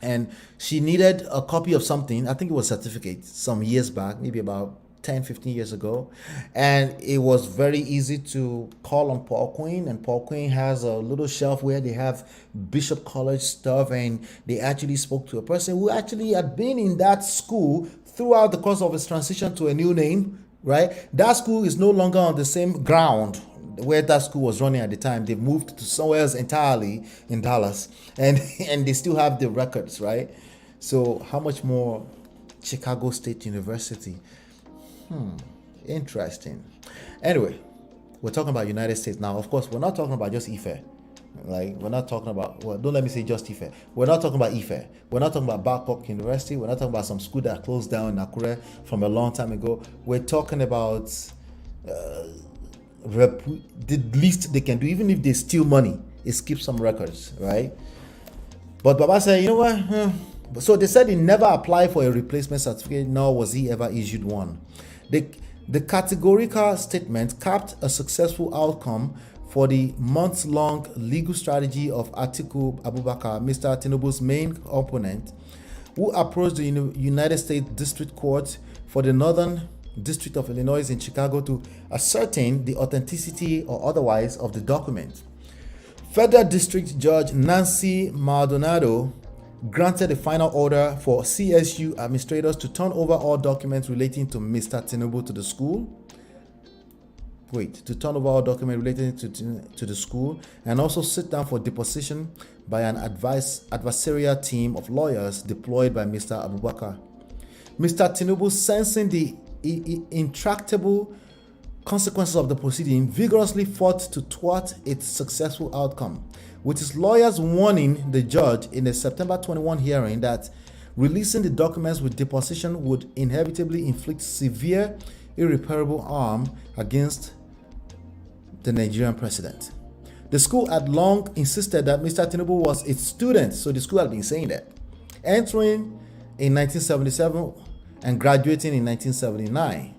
And she needed a copy of something. I think it was a certificate some years back, maybe about 10, 15 years ago. And it was very easy to call on Paul Quinn. And Paul Quinn has a little shelf where they have Bishop College stuff. And they actually spoke to a person who actually had been in that school throughout the course of his transition to a new name, right? That school is no longer on the same ground where that school was running at the time. They've moved to somewhere else entirely in Dallas, and they still have the records, right? So how much more Chicago State University? Interesting. Anyway, we're talking about United States now. Of course, we're not talking about just Ife. Like, we're not talking about, well, don't let me say just Ife. We're not talking about Ife. We're not talking about Babcock University. We're not talking about some school that closed down in Akure from a long time ago. We're talking about the least they can do, even if they steal money, is keep some records, right? But Baba said, you know what? So they said he never applied for a replacement certificate, nor was he ever issued one. The categorical statement capped a successful outcome for the months-long legal strategy of Atiku Abubakar, Mr. Tinubu's main opponent, who approached the United States District Court for the Northern District of Illinois in Chicago to ascertain the authenticity or otherwise of the document. Federal District Judge Nancy Maldonado granted a final order for CSU administrators to turn over all documents relating to Mr. Tinubu to the school. To turn over all documents relating to the school, and also sit down for deposition by an adversarial team of lawyers deployed by Mr. Abubakar. Mr. Tinubu, sensing the intractable consequences of the proceeding, vigorously fought to thwart its successful outcome, with his lawyers warning the judge in a September 21 hearing that releasing the documents with deposition would inevitably inflict severe, irreparable harm against the Nigerian president. The school had long insisted that Mr. Tinubu was its student, so the school had been saying that, entering in 1977 and graduating in 1979.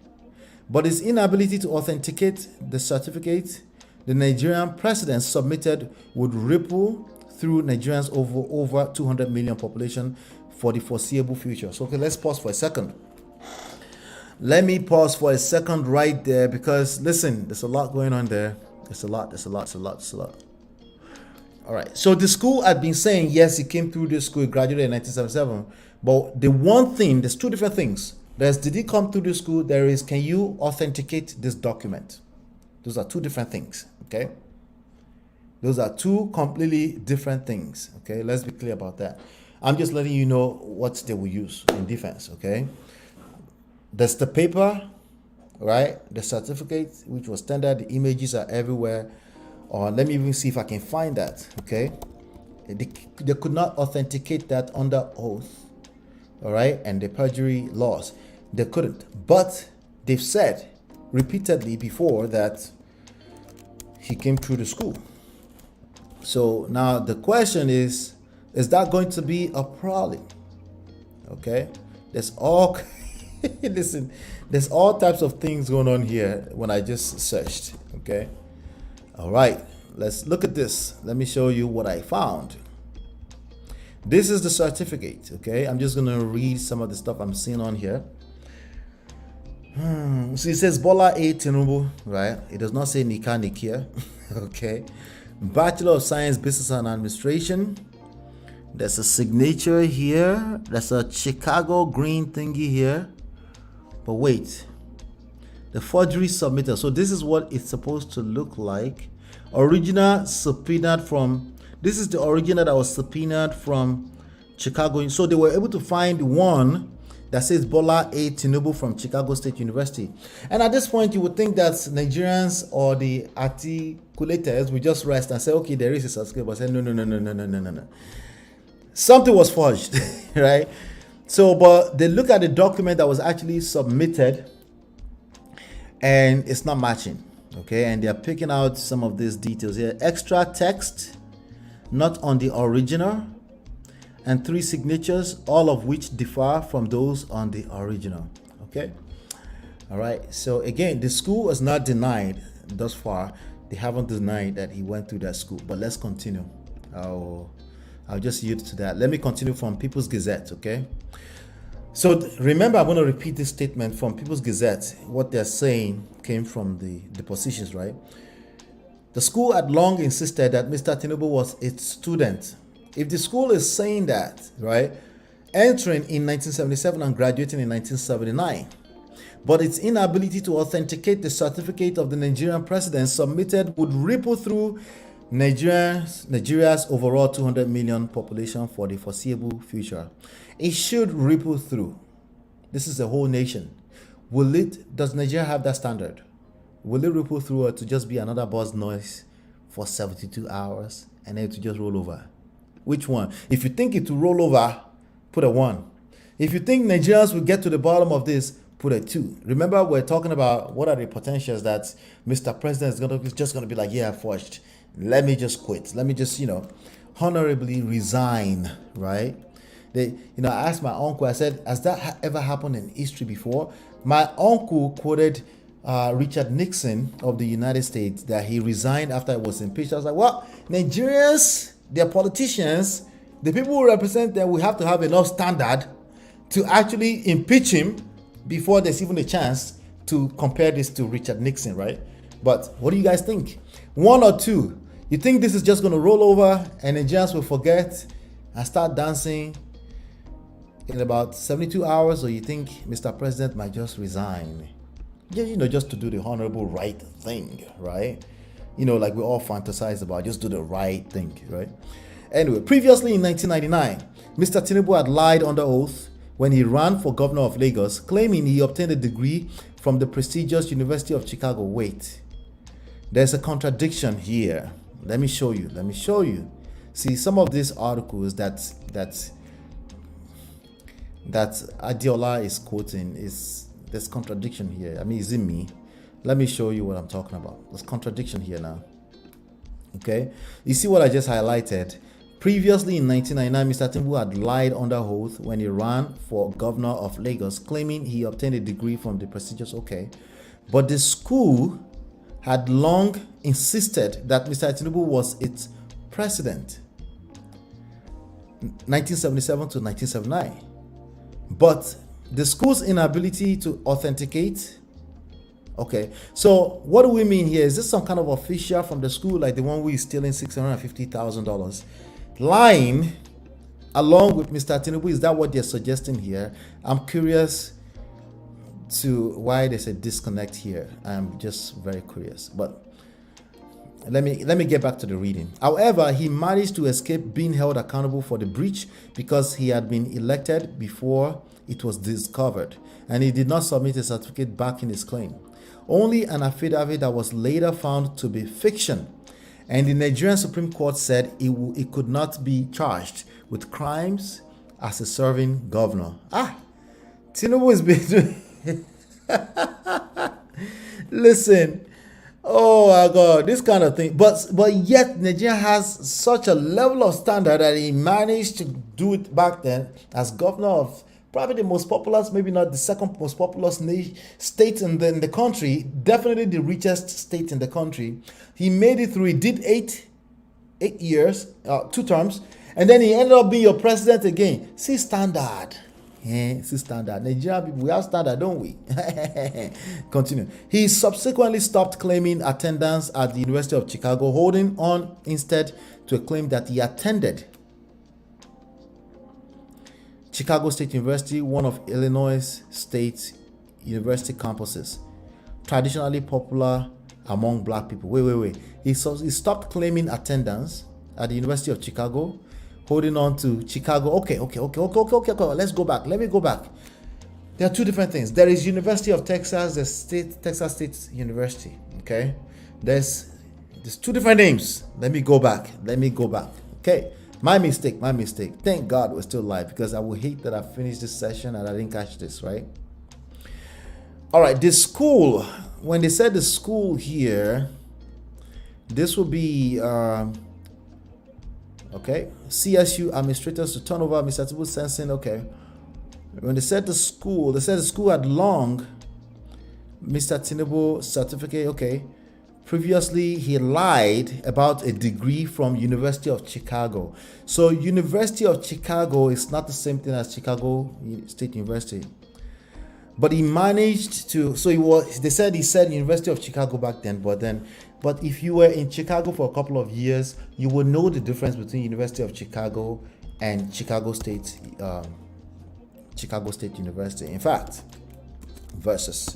But his inability to authenticate the certificate the Nigerian president submitted would ripple through Nigerians over 200 million population for the foreseeable future. So, okay, let's pause for a second. Let me pause for a second right there, because listen, there's a lot going on there. There's a lot. All right. So the school had been saying, yes, he came through this school, he graduated in 1977. But the one thing, there's two different things. There's, did he come through the school? There is, can you authenticate this document? Those are two different things, okay? Those are two completely different things, okay? Let's be clear about that. I'm just letting you know what they will use in defense, okay? There's the paper, right? The certificate, which was standard. The images are everywhere. Or let me even see if I can find that, okay? They could not authenticate that under oath, all right? And the perjury laws, they couldn't. But they've said repeatedly before that he came through the school. So now the question is that going to be a problem? Okay? There's all... Listen, there's all types of things going on here when I just searched, okay? All right, let's look at this. Let me show you what I found. This is the certificate, okay? I'm just going to read some of the stuff I'm seeing on here. So it says Bola A. Tinubu, right? It does not say Nika Nikia, okay? Bachelor of Science, Business and Administration. There's a signature here. There's a Chicago green thingy here. But wait, the forgery submitter. So this is what it's supposed to look like. Original subpoenaed from, this is the original that was subpoenaed from Chicago. So they were able to find one that says Bola A. Tinubu from Chicago State University. And at this point, you would think that Nigerians or the articulators would just rest and say, okay, there is a certificate. But say, no. Something was forged, right? So, but they look at the document that was actually submitted and it's not matching, okay? And they're picking out some of these details here. Extra text, not on the original, and 3 signatures, all of which differ from those on the original, okay? All right, so again, the school was not denied thus far. They haven't denied that he went through that school, but let's continue. I'll just yield to that. Let me continue from People's Gazette, okay? So remember, I'm going to repeat this statement from People's Gazette. What they're saying came from the positions, right? The school had long insisted that Mr. Tinubu was its student. If the school is saying that, right, entering in 1977 and graduating in 1979, but its inability to authenticate the certificate of the Nigerian president submitted would ripple through Nigeria's overall 200 million population for the foreseeable future. It should ripple through. This is a whole nation. Does Nigeria have that standard? Will it ripple through, or to just be another buzz noise for 72 hours and then to just roll over? Which one? If you think it will roll over, put a 1. If you think Nigerians will get to the bottom of this, put a 2. Remember, we're talking about what are the potentials that Mr. President is just going to be like, yeah, forged. Let me just quit. Let me just, honorably resign, right? I asked my uncle, I said, has that ever happened in history before? My uncle quoted Richard Nixon of the United States, that he resigned after he was impeached. I was like, well, Nigerians, they're politicians, the people who represent them, we have to have enough standard to actually impeach him before there's even a chance to compare this to Richard Nixon, right? But what do you guys think? 1 or 2? You think this is just going to roll over and Nigerians will forget and start dancing in about 72 hours, or you think Mr. President might just resign? Yeah, just to do the honorable right thing, right? Like we all fantasize about, just do the right thing, right? Anyway, previously in 1999, Mr. Tinubu had lied under oath when he ran for governor of Lagos, claiming he obtained a degree from the prestigious University of Chicago. Wait, there's a contradiction here. Let me show you. See, some of these articles that Adiola is quoting, there's contradiction here. I mean, is it me? Let me show you what I'm talking about. There's contradiction here now. Okay, you see what I just highlighted? Previously in 1999, Mr. Tinubu had lied under oath when he ran for governor of Lagos, claiming he obtained a degree from the prestigious, but the school had long insisted that Mr. Tinubu was its president, 1977 to 1979. But the school's inability to authenticate. Okay, so what do we mean here? Is this some kind of official from the school, like the one who is stealing $650,000, lying along with Mr. Tinubu? Is that what they're suggesting here? I'm curious to why there's a disconnect here. I'm just very curious. But let me get back to the reading. However, he managed to escape being held accountable for the breach because he had been elected before it was discovered, and he did not submit a certificate backing his claim. Only an affidavit that was later found to be fiction, and the Nigerian Supreme Court said he could not be charged with crimes as a serving governor. Tinubu is being listen. Oh my God, this kind of thing. But yet Nigeria has such a level of standard that he managed to do it back then as governor of probably the most populous, maybe not the second most populous state in the country, definitely the richest state in the country. He made it through. He did 8 years, 2 terms, and then he ended up being your president again. See standard. See standard. Nigerian people, we have standard, don't we? Continue. He subsequently stopped claiming attendance at the University of Chicago, holding on instead to a claim that he attended Chicago State University, one of Illinois State University campuses, traditionally popular among black people. Wait. He stopped claiming attendance at the University of Chicago, holding on to Chicago. Okay. Let's go back. Let me go back. There are 2 different things. There is University of Texas, the Texas State University. Okay. There's 2 different names. Let me go back. Okay. My mistake. Thank God we're still live, because I would hate that I finished this session and I didn't catch this, right? All right. This school, when they said the school here, this will be okay, CSU administrators to turn over Mr. Tinubu's sentencing. Okay, when they said the school had long Mr. Tinubu certificate. Okay, Previously, he lied about a degree from University of Chicago. So University of Chicago is not the same thing as Chicago State University. But he managed to, so they said he said University of Chicago back then, but if you were in Chicago for a couple of years, you would know the difference between University of Chicago and Chicago State University. In fact, versus,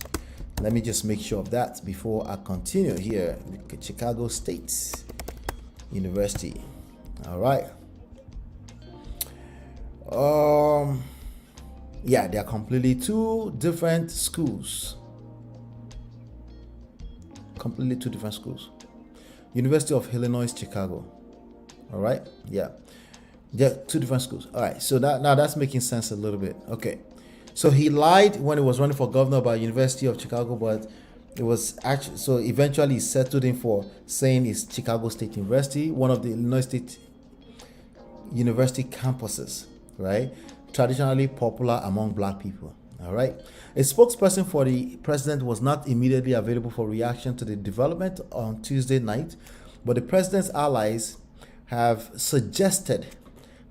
let me just make sure of that before I continue here. Chicago State University. All right. Yeah, they are completely two different schools. Completely two different schools. University of Illinois, Chicago. All right. Yeah, two different schools. All right. So now that's making sense a little bit. Okay. So he lied when he was running for governor about University of Chicago, but it was actually, so eventually he settled in for saying it's Chicago State University, one of the Illinois State University campuses, right? Traditionally popular among black people. All right. A spokesperson for the president was not immediately available for reaction to the development on Tuesday night, but the president's allies have suggested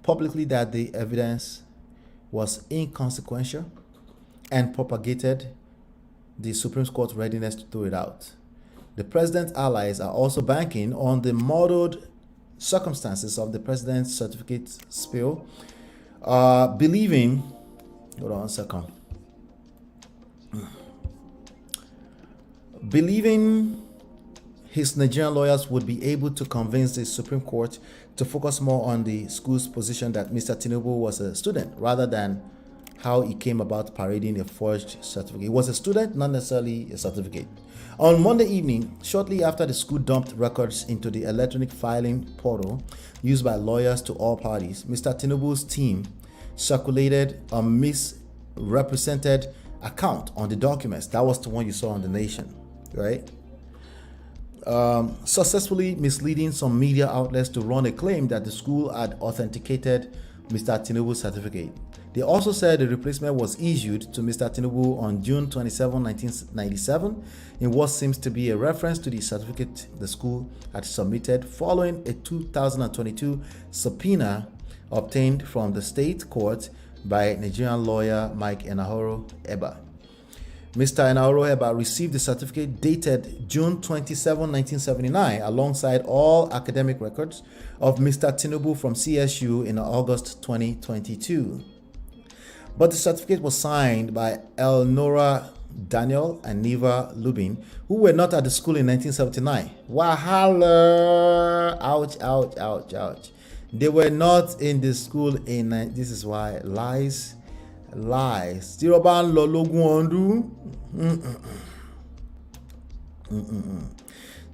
publicly that the evidence was inconsequential and propagated the Supreme Court's readiness to throw it out. The president's allies are also banking on the muddled circumstances of the president's certificate spill, believing, hold on a second, believing his Nigerian lawyers would be able to convince the Supreme Court to focus more on the school's position that Mr. Tinubu was a student rather than how he came about parading a forged certificate. He was a student, not necessarily a certificate. On Monday evening, shortly after the school dumped records into the electronic filing portal used by lawyers to all parties, Mr. Tinubu's team circulated a misrepresented account on the documents. That was the one you saw on The Nation, right? Successfully misleading some media outlets to run a claim that the school had authenticated Mr. Tinubu's certificate. They also said the replacement was issued to Mr. Tinubu on June 27, 1997, in what seems to be a reference to the certificate the school had submitted following a 2022 subpoena obtained from the state court by Nigerian lawyer Mike Enahoro Eba. Mr. Enahoro Eba received the certificate dated June 27, 1979, alongside all academic records of Mr. Tinubu from CSU in August 2022. But the certificate was signed by Elnora Daniel and Neva Lubin, who were not at the school in 1979. Wahala! Ouch, ouch, ouch, ouch. They were not in the school in... This is why lies. Tiroban lologun ondu.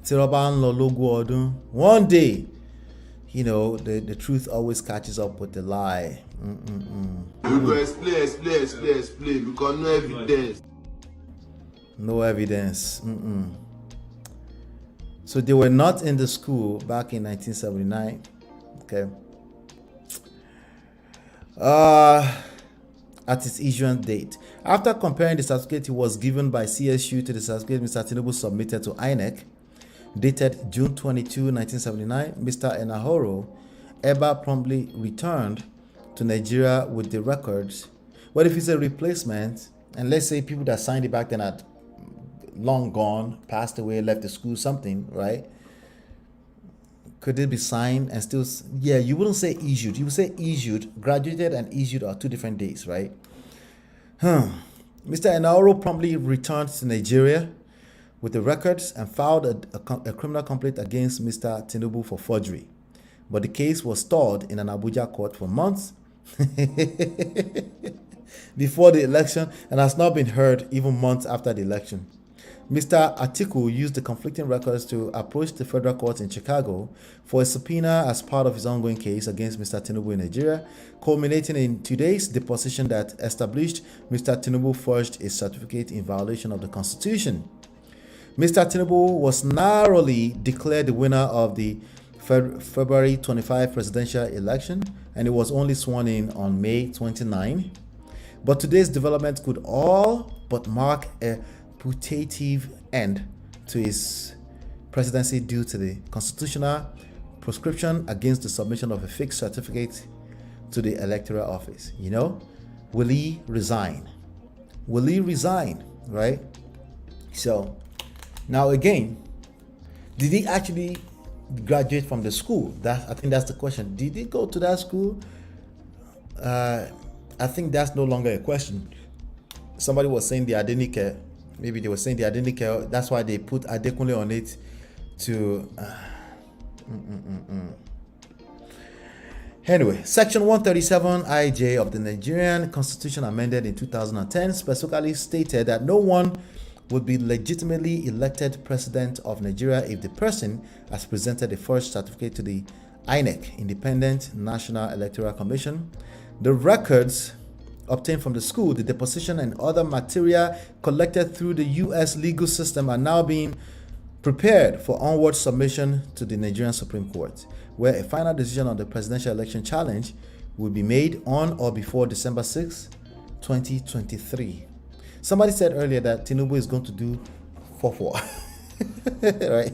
Tiroban lologun ondu. One day, you know, the truth always catches up with the lie. You go explain because no evidence. No evidence. So they were not in the school back in 1979. Okay. At its issuance date. After comparing the certificate he was given by CSU to the certificate Mr. Tinubu submitted to INEC, dated June 22, 1979, Mr. Enahoro Eba promptly returned to Nigeria with the records. But if it's a replacement, and let's say people that signed it back then had long gone, passed away, left the school, something, right? Could it be signed and still? Yeah, you wouldn't say issued. You would say issued. Graduated and issued are two different days, right? Mr. Enahoro promptly returned to Nigeria with the records and filed a criminal complaint against Mr. Tinubu for forgery. But the case was stalled in an Abuja court for months before the election and has not been heard even months after the election. Mr. Atiku used the conflicting records to approach the federal court in Chicago for a subpoena as part of his ongoing case against Mr. Tinubu in Nigeria, culminating in today's deposition that established Mr. Tinubu forged a certificate in violation of the Constitution. Mr. Tinubu was narrowly declared the winner of the February 25 presidential election, and he was only sworn in on May 29. But today's development could all but mark a putative end to his presidency due to the constitutional proscription against the submission of a fake certificate to the electoral office. You know, will he resign? Will he resign? Right? So now again, did he actually graduate from the school? I think that's the question. Did he go to that school? I think that's no longer a question. Somebody was saying the Adenike, maybe they were saying the Adenike, that's why they put Adekunle on it to Anyway, Section 137 IJ of the Nigerian Constitution amended in 2010 specifically stated that no one would be legitimately elected president of Nigeria if the person has presented a forged certificate to the INEC, Independent National Electoral Commission. The records obtained from the school, the deposition, and other material collected through the U.S. legal system are now being prepared for onward submission to the Nigerian Supreme Court, where a final decision on the presidential election challenge will be made on or before December 6, 2023. Somebody said earlier that Tinubu is going to do 4-4. Right?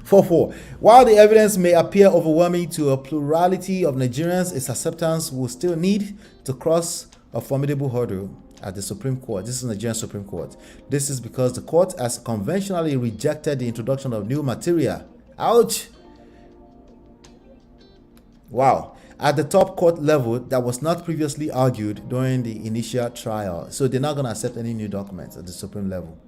4-4. While the evidence may appear overwhelming to a plurality of Nigerians, its acceptance will still need to cross a formidable hurdle at the Supreme Court. This is the Nigerian Supreme Court. This is because the court has conventionally rejected the introduction of new material. Ouch! Wow. At the top court level that was not previously argued during the initial trial. So they're not going to accept any new documents at the Supreme level.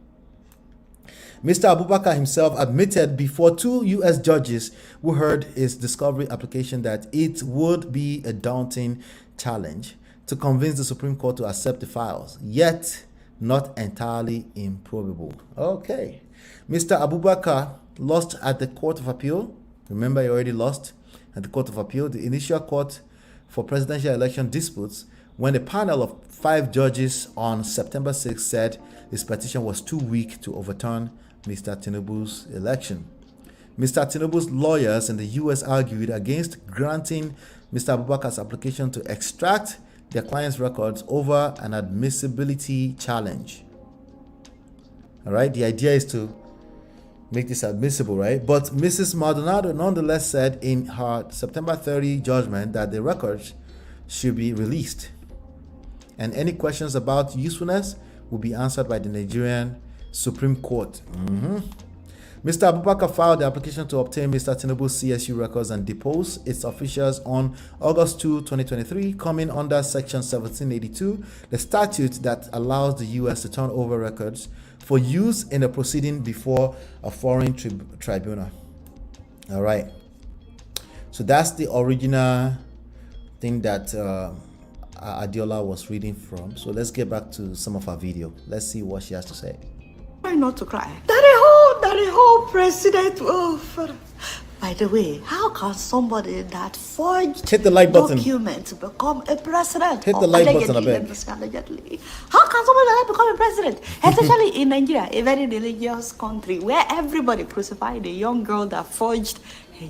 Mr. Abubakar himself admitted before 2 U.S. judges who heard his discovery application that it would be a daunting challenge to convince the Supreme Court to accept the files, yet not entirely improbable. Okay. Mr. Abubakar lost at the Court of Appeal. Remember, he already lost at the Court of Appeal, the initial court for presidential election disputes, when a panel of 5 judges on September 6 said his petition was too weak to overturn Mr. Tinubu's election. Mr. Tinubu's lawyers in the U.S. argued against granting Mr. Abubakar's application to extract their client's records over an admissibility challenge. All right, the idea is to make this admissible, right? But Mrs. Maldonado nonetheless said in her September 30 judgment that the records should be released, and any questions about usefulness will be answered by the Nigerian Supreme Court. Mr. Abubakar filed the application to obtain Mr. Tinubu's CSU records and depose its officials on August 2, 2023, coming under Section 1782, the statute that allows the U.S. to turn over records for use in a proceeding before a foreign tribunal. All right. So that's the original thing that Adiola was reading from. So let's get back to some of our video. Let's see what she has to say. Try not to cry. That a whole president. Oh, by the way, how can somebody that forged hit the like button document become a president? Hit the like button, allegedly. How can somebody like that become a president? Especially in Nigeria, a very religious country where everybody crucified a young girl that forged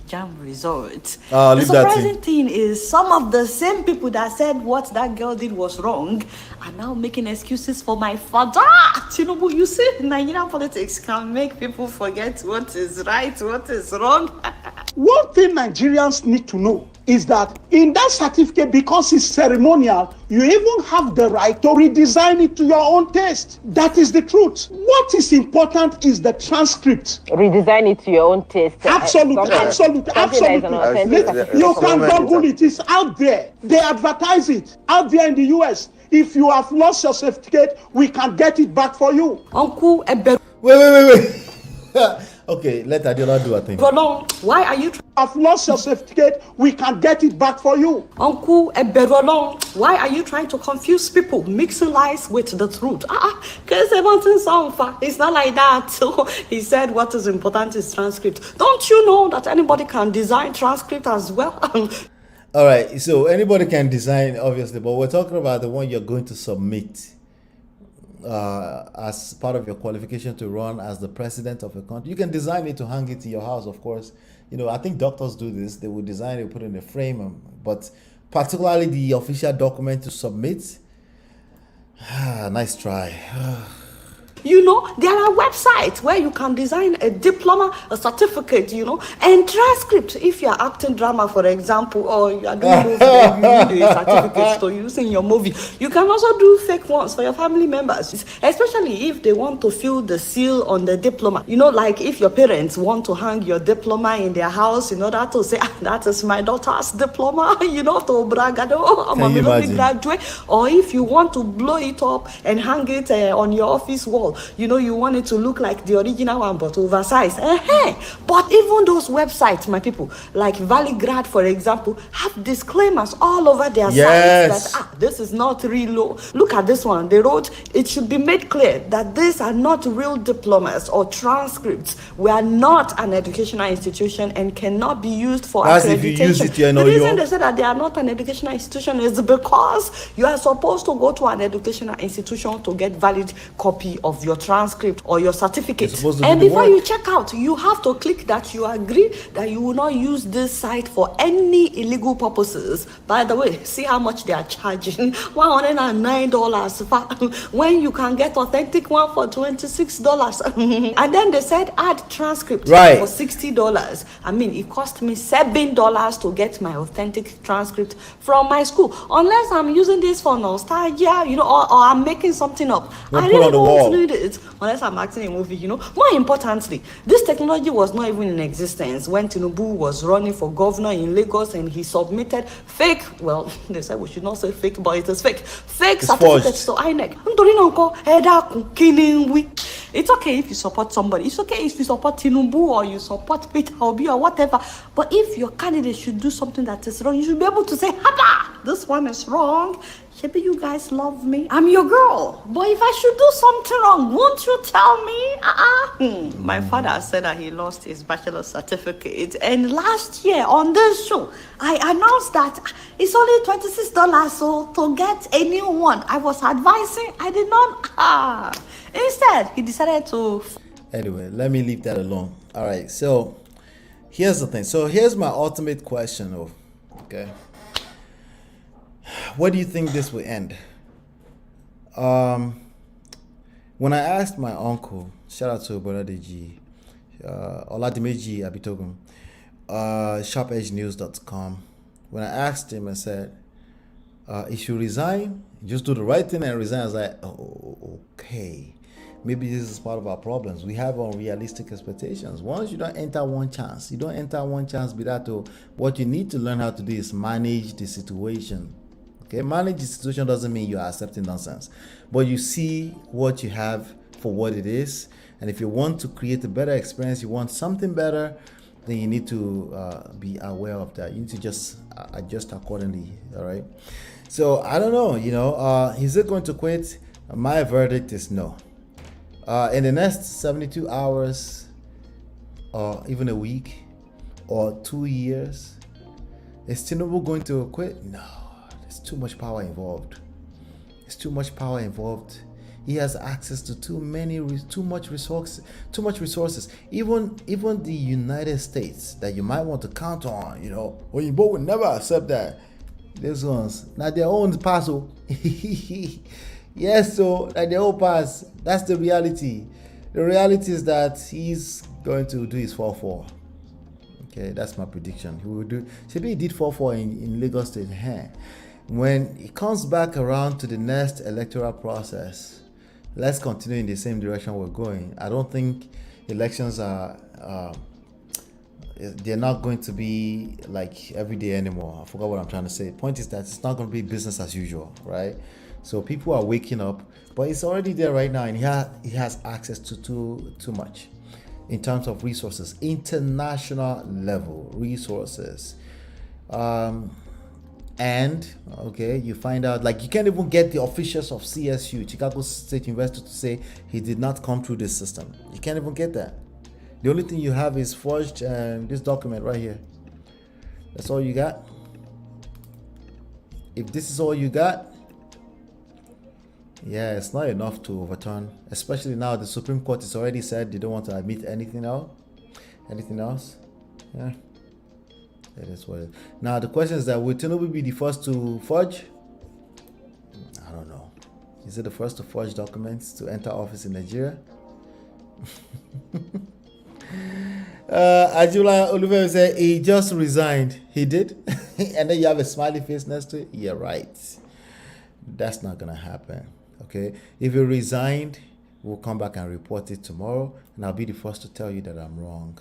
jam results. The surprising thing is some of the same people that said what that girl did was wrong are now making excuses for my father. Tinubu, you see, Nigerian politics can make people forget what is right, what is wrong. One thing Nigerians need to know is that in that certificate, because it's ceremonial, you even have the right to redesign it to your own taste. That is the truth. What is important is the transcript. Redesign it to your own taste. Absolutely. You can Google it. It's out there. They advertise it out there in the US. If you have lost your certificate, we can get it back for you. Uncle Ebe. Wait. Okay, let Adiola do a thing. Why are you I've lost your certificate, we can get it back for you. Uncle Eberolong, why are you trying to confuse people, mixing lies with the truth? It's not like that. So he said what is important is transcript. Don't you know that anybody can design transcript as well? All right, so anybody can design, obviously, but we're talking about the one you're going to submit as part of your qualification to run as the president of a country. You can design it to hang it in your house, of course. You know, I think doctors do this. They will design it, put it in a frame, but particularly the official document to submit. Nice try. You know, there are websites where you can design a diploma, a certificate, you know, and transcript. If you're acting drama, for example, or you are doing movie, then you need a certificate to use in your movie. You can also do fake ones for your family members, especially if they want to fill the seal on the diploma. You know, like if your parents want to hang your diploma in their house in order to say, that is my daughter's diploma, you know, to brag, I'm a military graduate. Or if you want to blow it up and hang it on your office wall, you know, you want it to look like the original one but oversized. But even those websites, my people, like Valleygrad, for example, have disclaimers all over their sites that this is not real. Look at this one. They wrote, it should be made clear that these are not real diplomas or transcripts. We are not an educational institution and cannot be used for accreditation. If you use it, you know, the reason they said that they are not an educational institution is because you are supposed to go to an educational institution to get valid copy of your transcript or your certificate. And before you check out, you have to click that you agree that you will not use this site for any illegal purposes. By the way, see how much they are charging. $109 when you can get authentic one for $26. And then they said add transcript for $60. I mean, it cost me $7 to get my authentic transcript from my school. Unless I'm using this for nostalgia, you know, or I'm making something up. I really don't need it unless I'm acting a movie, you know. More importantly, this technology was not even in existence when Tinubu was running for governor in Lagos and he submitted fake, well, they said we should not say fake, but it is fake certificates to INEC. It's okay if you support somebody. It's okay if you support Tinubu or you support Peter Obi or whatever. But if your candidate should do something that is wrong, you should be able to say, Hada, this one is wrong. Maybe you guys love me. I'm your girl. But if I should do something wrong, won't you tell me? My father said that he lost his bachelor's certificate. And last year on this show, I announced that it's only $26 so to get a new one. I was advising. I did not. Instead, he decided to... Anyway, let me leave that alone. All right, so here's the thing. So here's my ultimate question. Okay. Where do you think this will end? When I asked my uncle, shout out to Brother Deji, Oladimeji Abitogun, sharpedgenews.com, when I asked him, I said, if you resign, just do the right thing and resign. I was like, oh, okay. Maybe this is part of our problems. We have unrealistic expectations. Once you don't enter one chance, be that to what you need to learn how to do is manage the situation. Okay, manage the situation doesn't mean you are accepting nonsense, but you see what you have for what it is. And if you want to create a better experience, you want something better, then you need to be aware of that. You need to just adjust accordingly. All right. So I don't know, is it going to quit? My verdict is no. In the next 72 hours, or even a week, or 2 years, is Tinubu going to quit? No, there's too much power involved. He has access to too much resources. Even the United States that you might want to count on, Oyinbo would never accept that. These ones, now their own pass. Yes, so like the whole pass. That's the reality. The reality is that he's going to do his 4-4. Okay, that's my prediction. He will do. Maybe he did 4-4 in Lagos State. When he comes back around to the next electoral process, let's continue in the same direction we're going. I don't think elections are. They're not going to be like every day anymore. I forgot what I'm trying to say. The point is that it's not going to be business as usual, right? So people are waking up, but it's already there right now, and he has access to too much in terms of resources, international level resources. And okay, you find out like you can't even get the officials of CSU, Chicago State University, to say he did not come through this system. You can't even get that. The only thing you have is forged this document right here. That's all you got. If this is all you got, yeah, it's not enough to overturn. Especially now the Supreme Court has already said they don't want to admit anything else. Yeah, that is what it is. Now the question is that will Tinubu be the first to forge? I don't know. Is it the first to forge documents to enter office in Nigeria? Ajula Oliver said he just resigned. He did? And then you have a smiley face next to it? Yeah, right. That's not gonna happen. Okay? If you resigned, we'll come back and report it tomorrow, and I'll be the first to tell you that I'm wrong.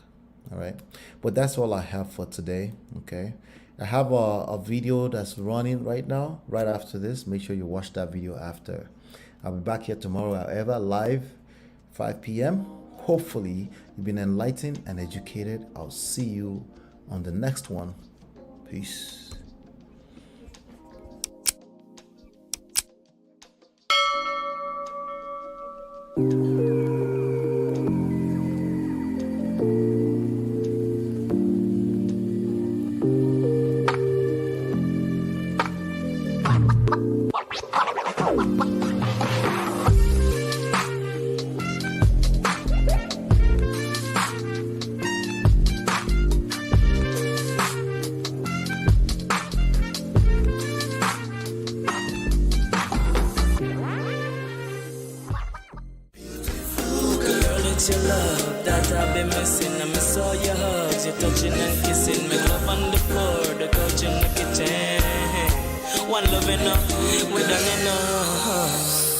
All right? But that's all I have for today. Okay? I have a video that's running right now, right after this. Make sure you watch that video after. I'll be back here tomorrow, however, live, 5 p.m. Hopefully, you've been enlightened and educated. I'll see you on the next one. Peace. Your love that I've been missing. I miss all your hugs, your touching and kissing. Make love on the floor, the couch in the kitchen. One love enough, we done enough.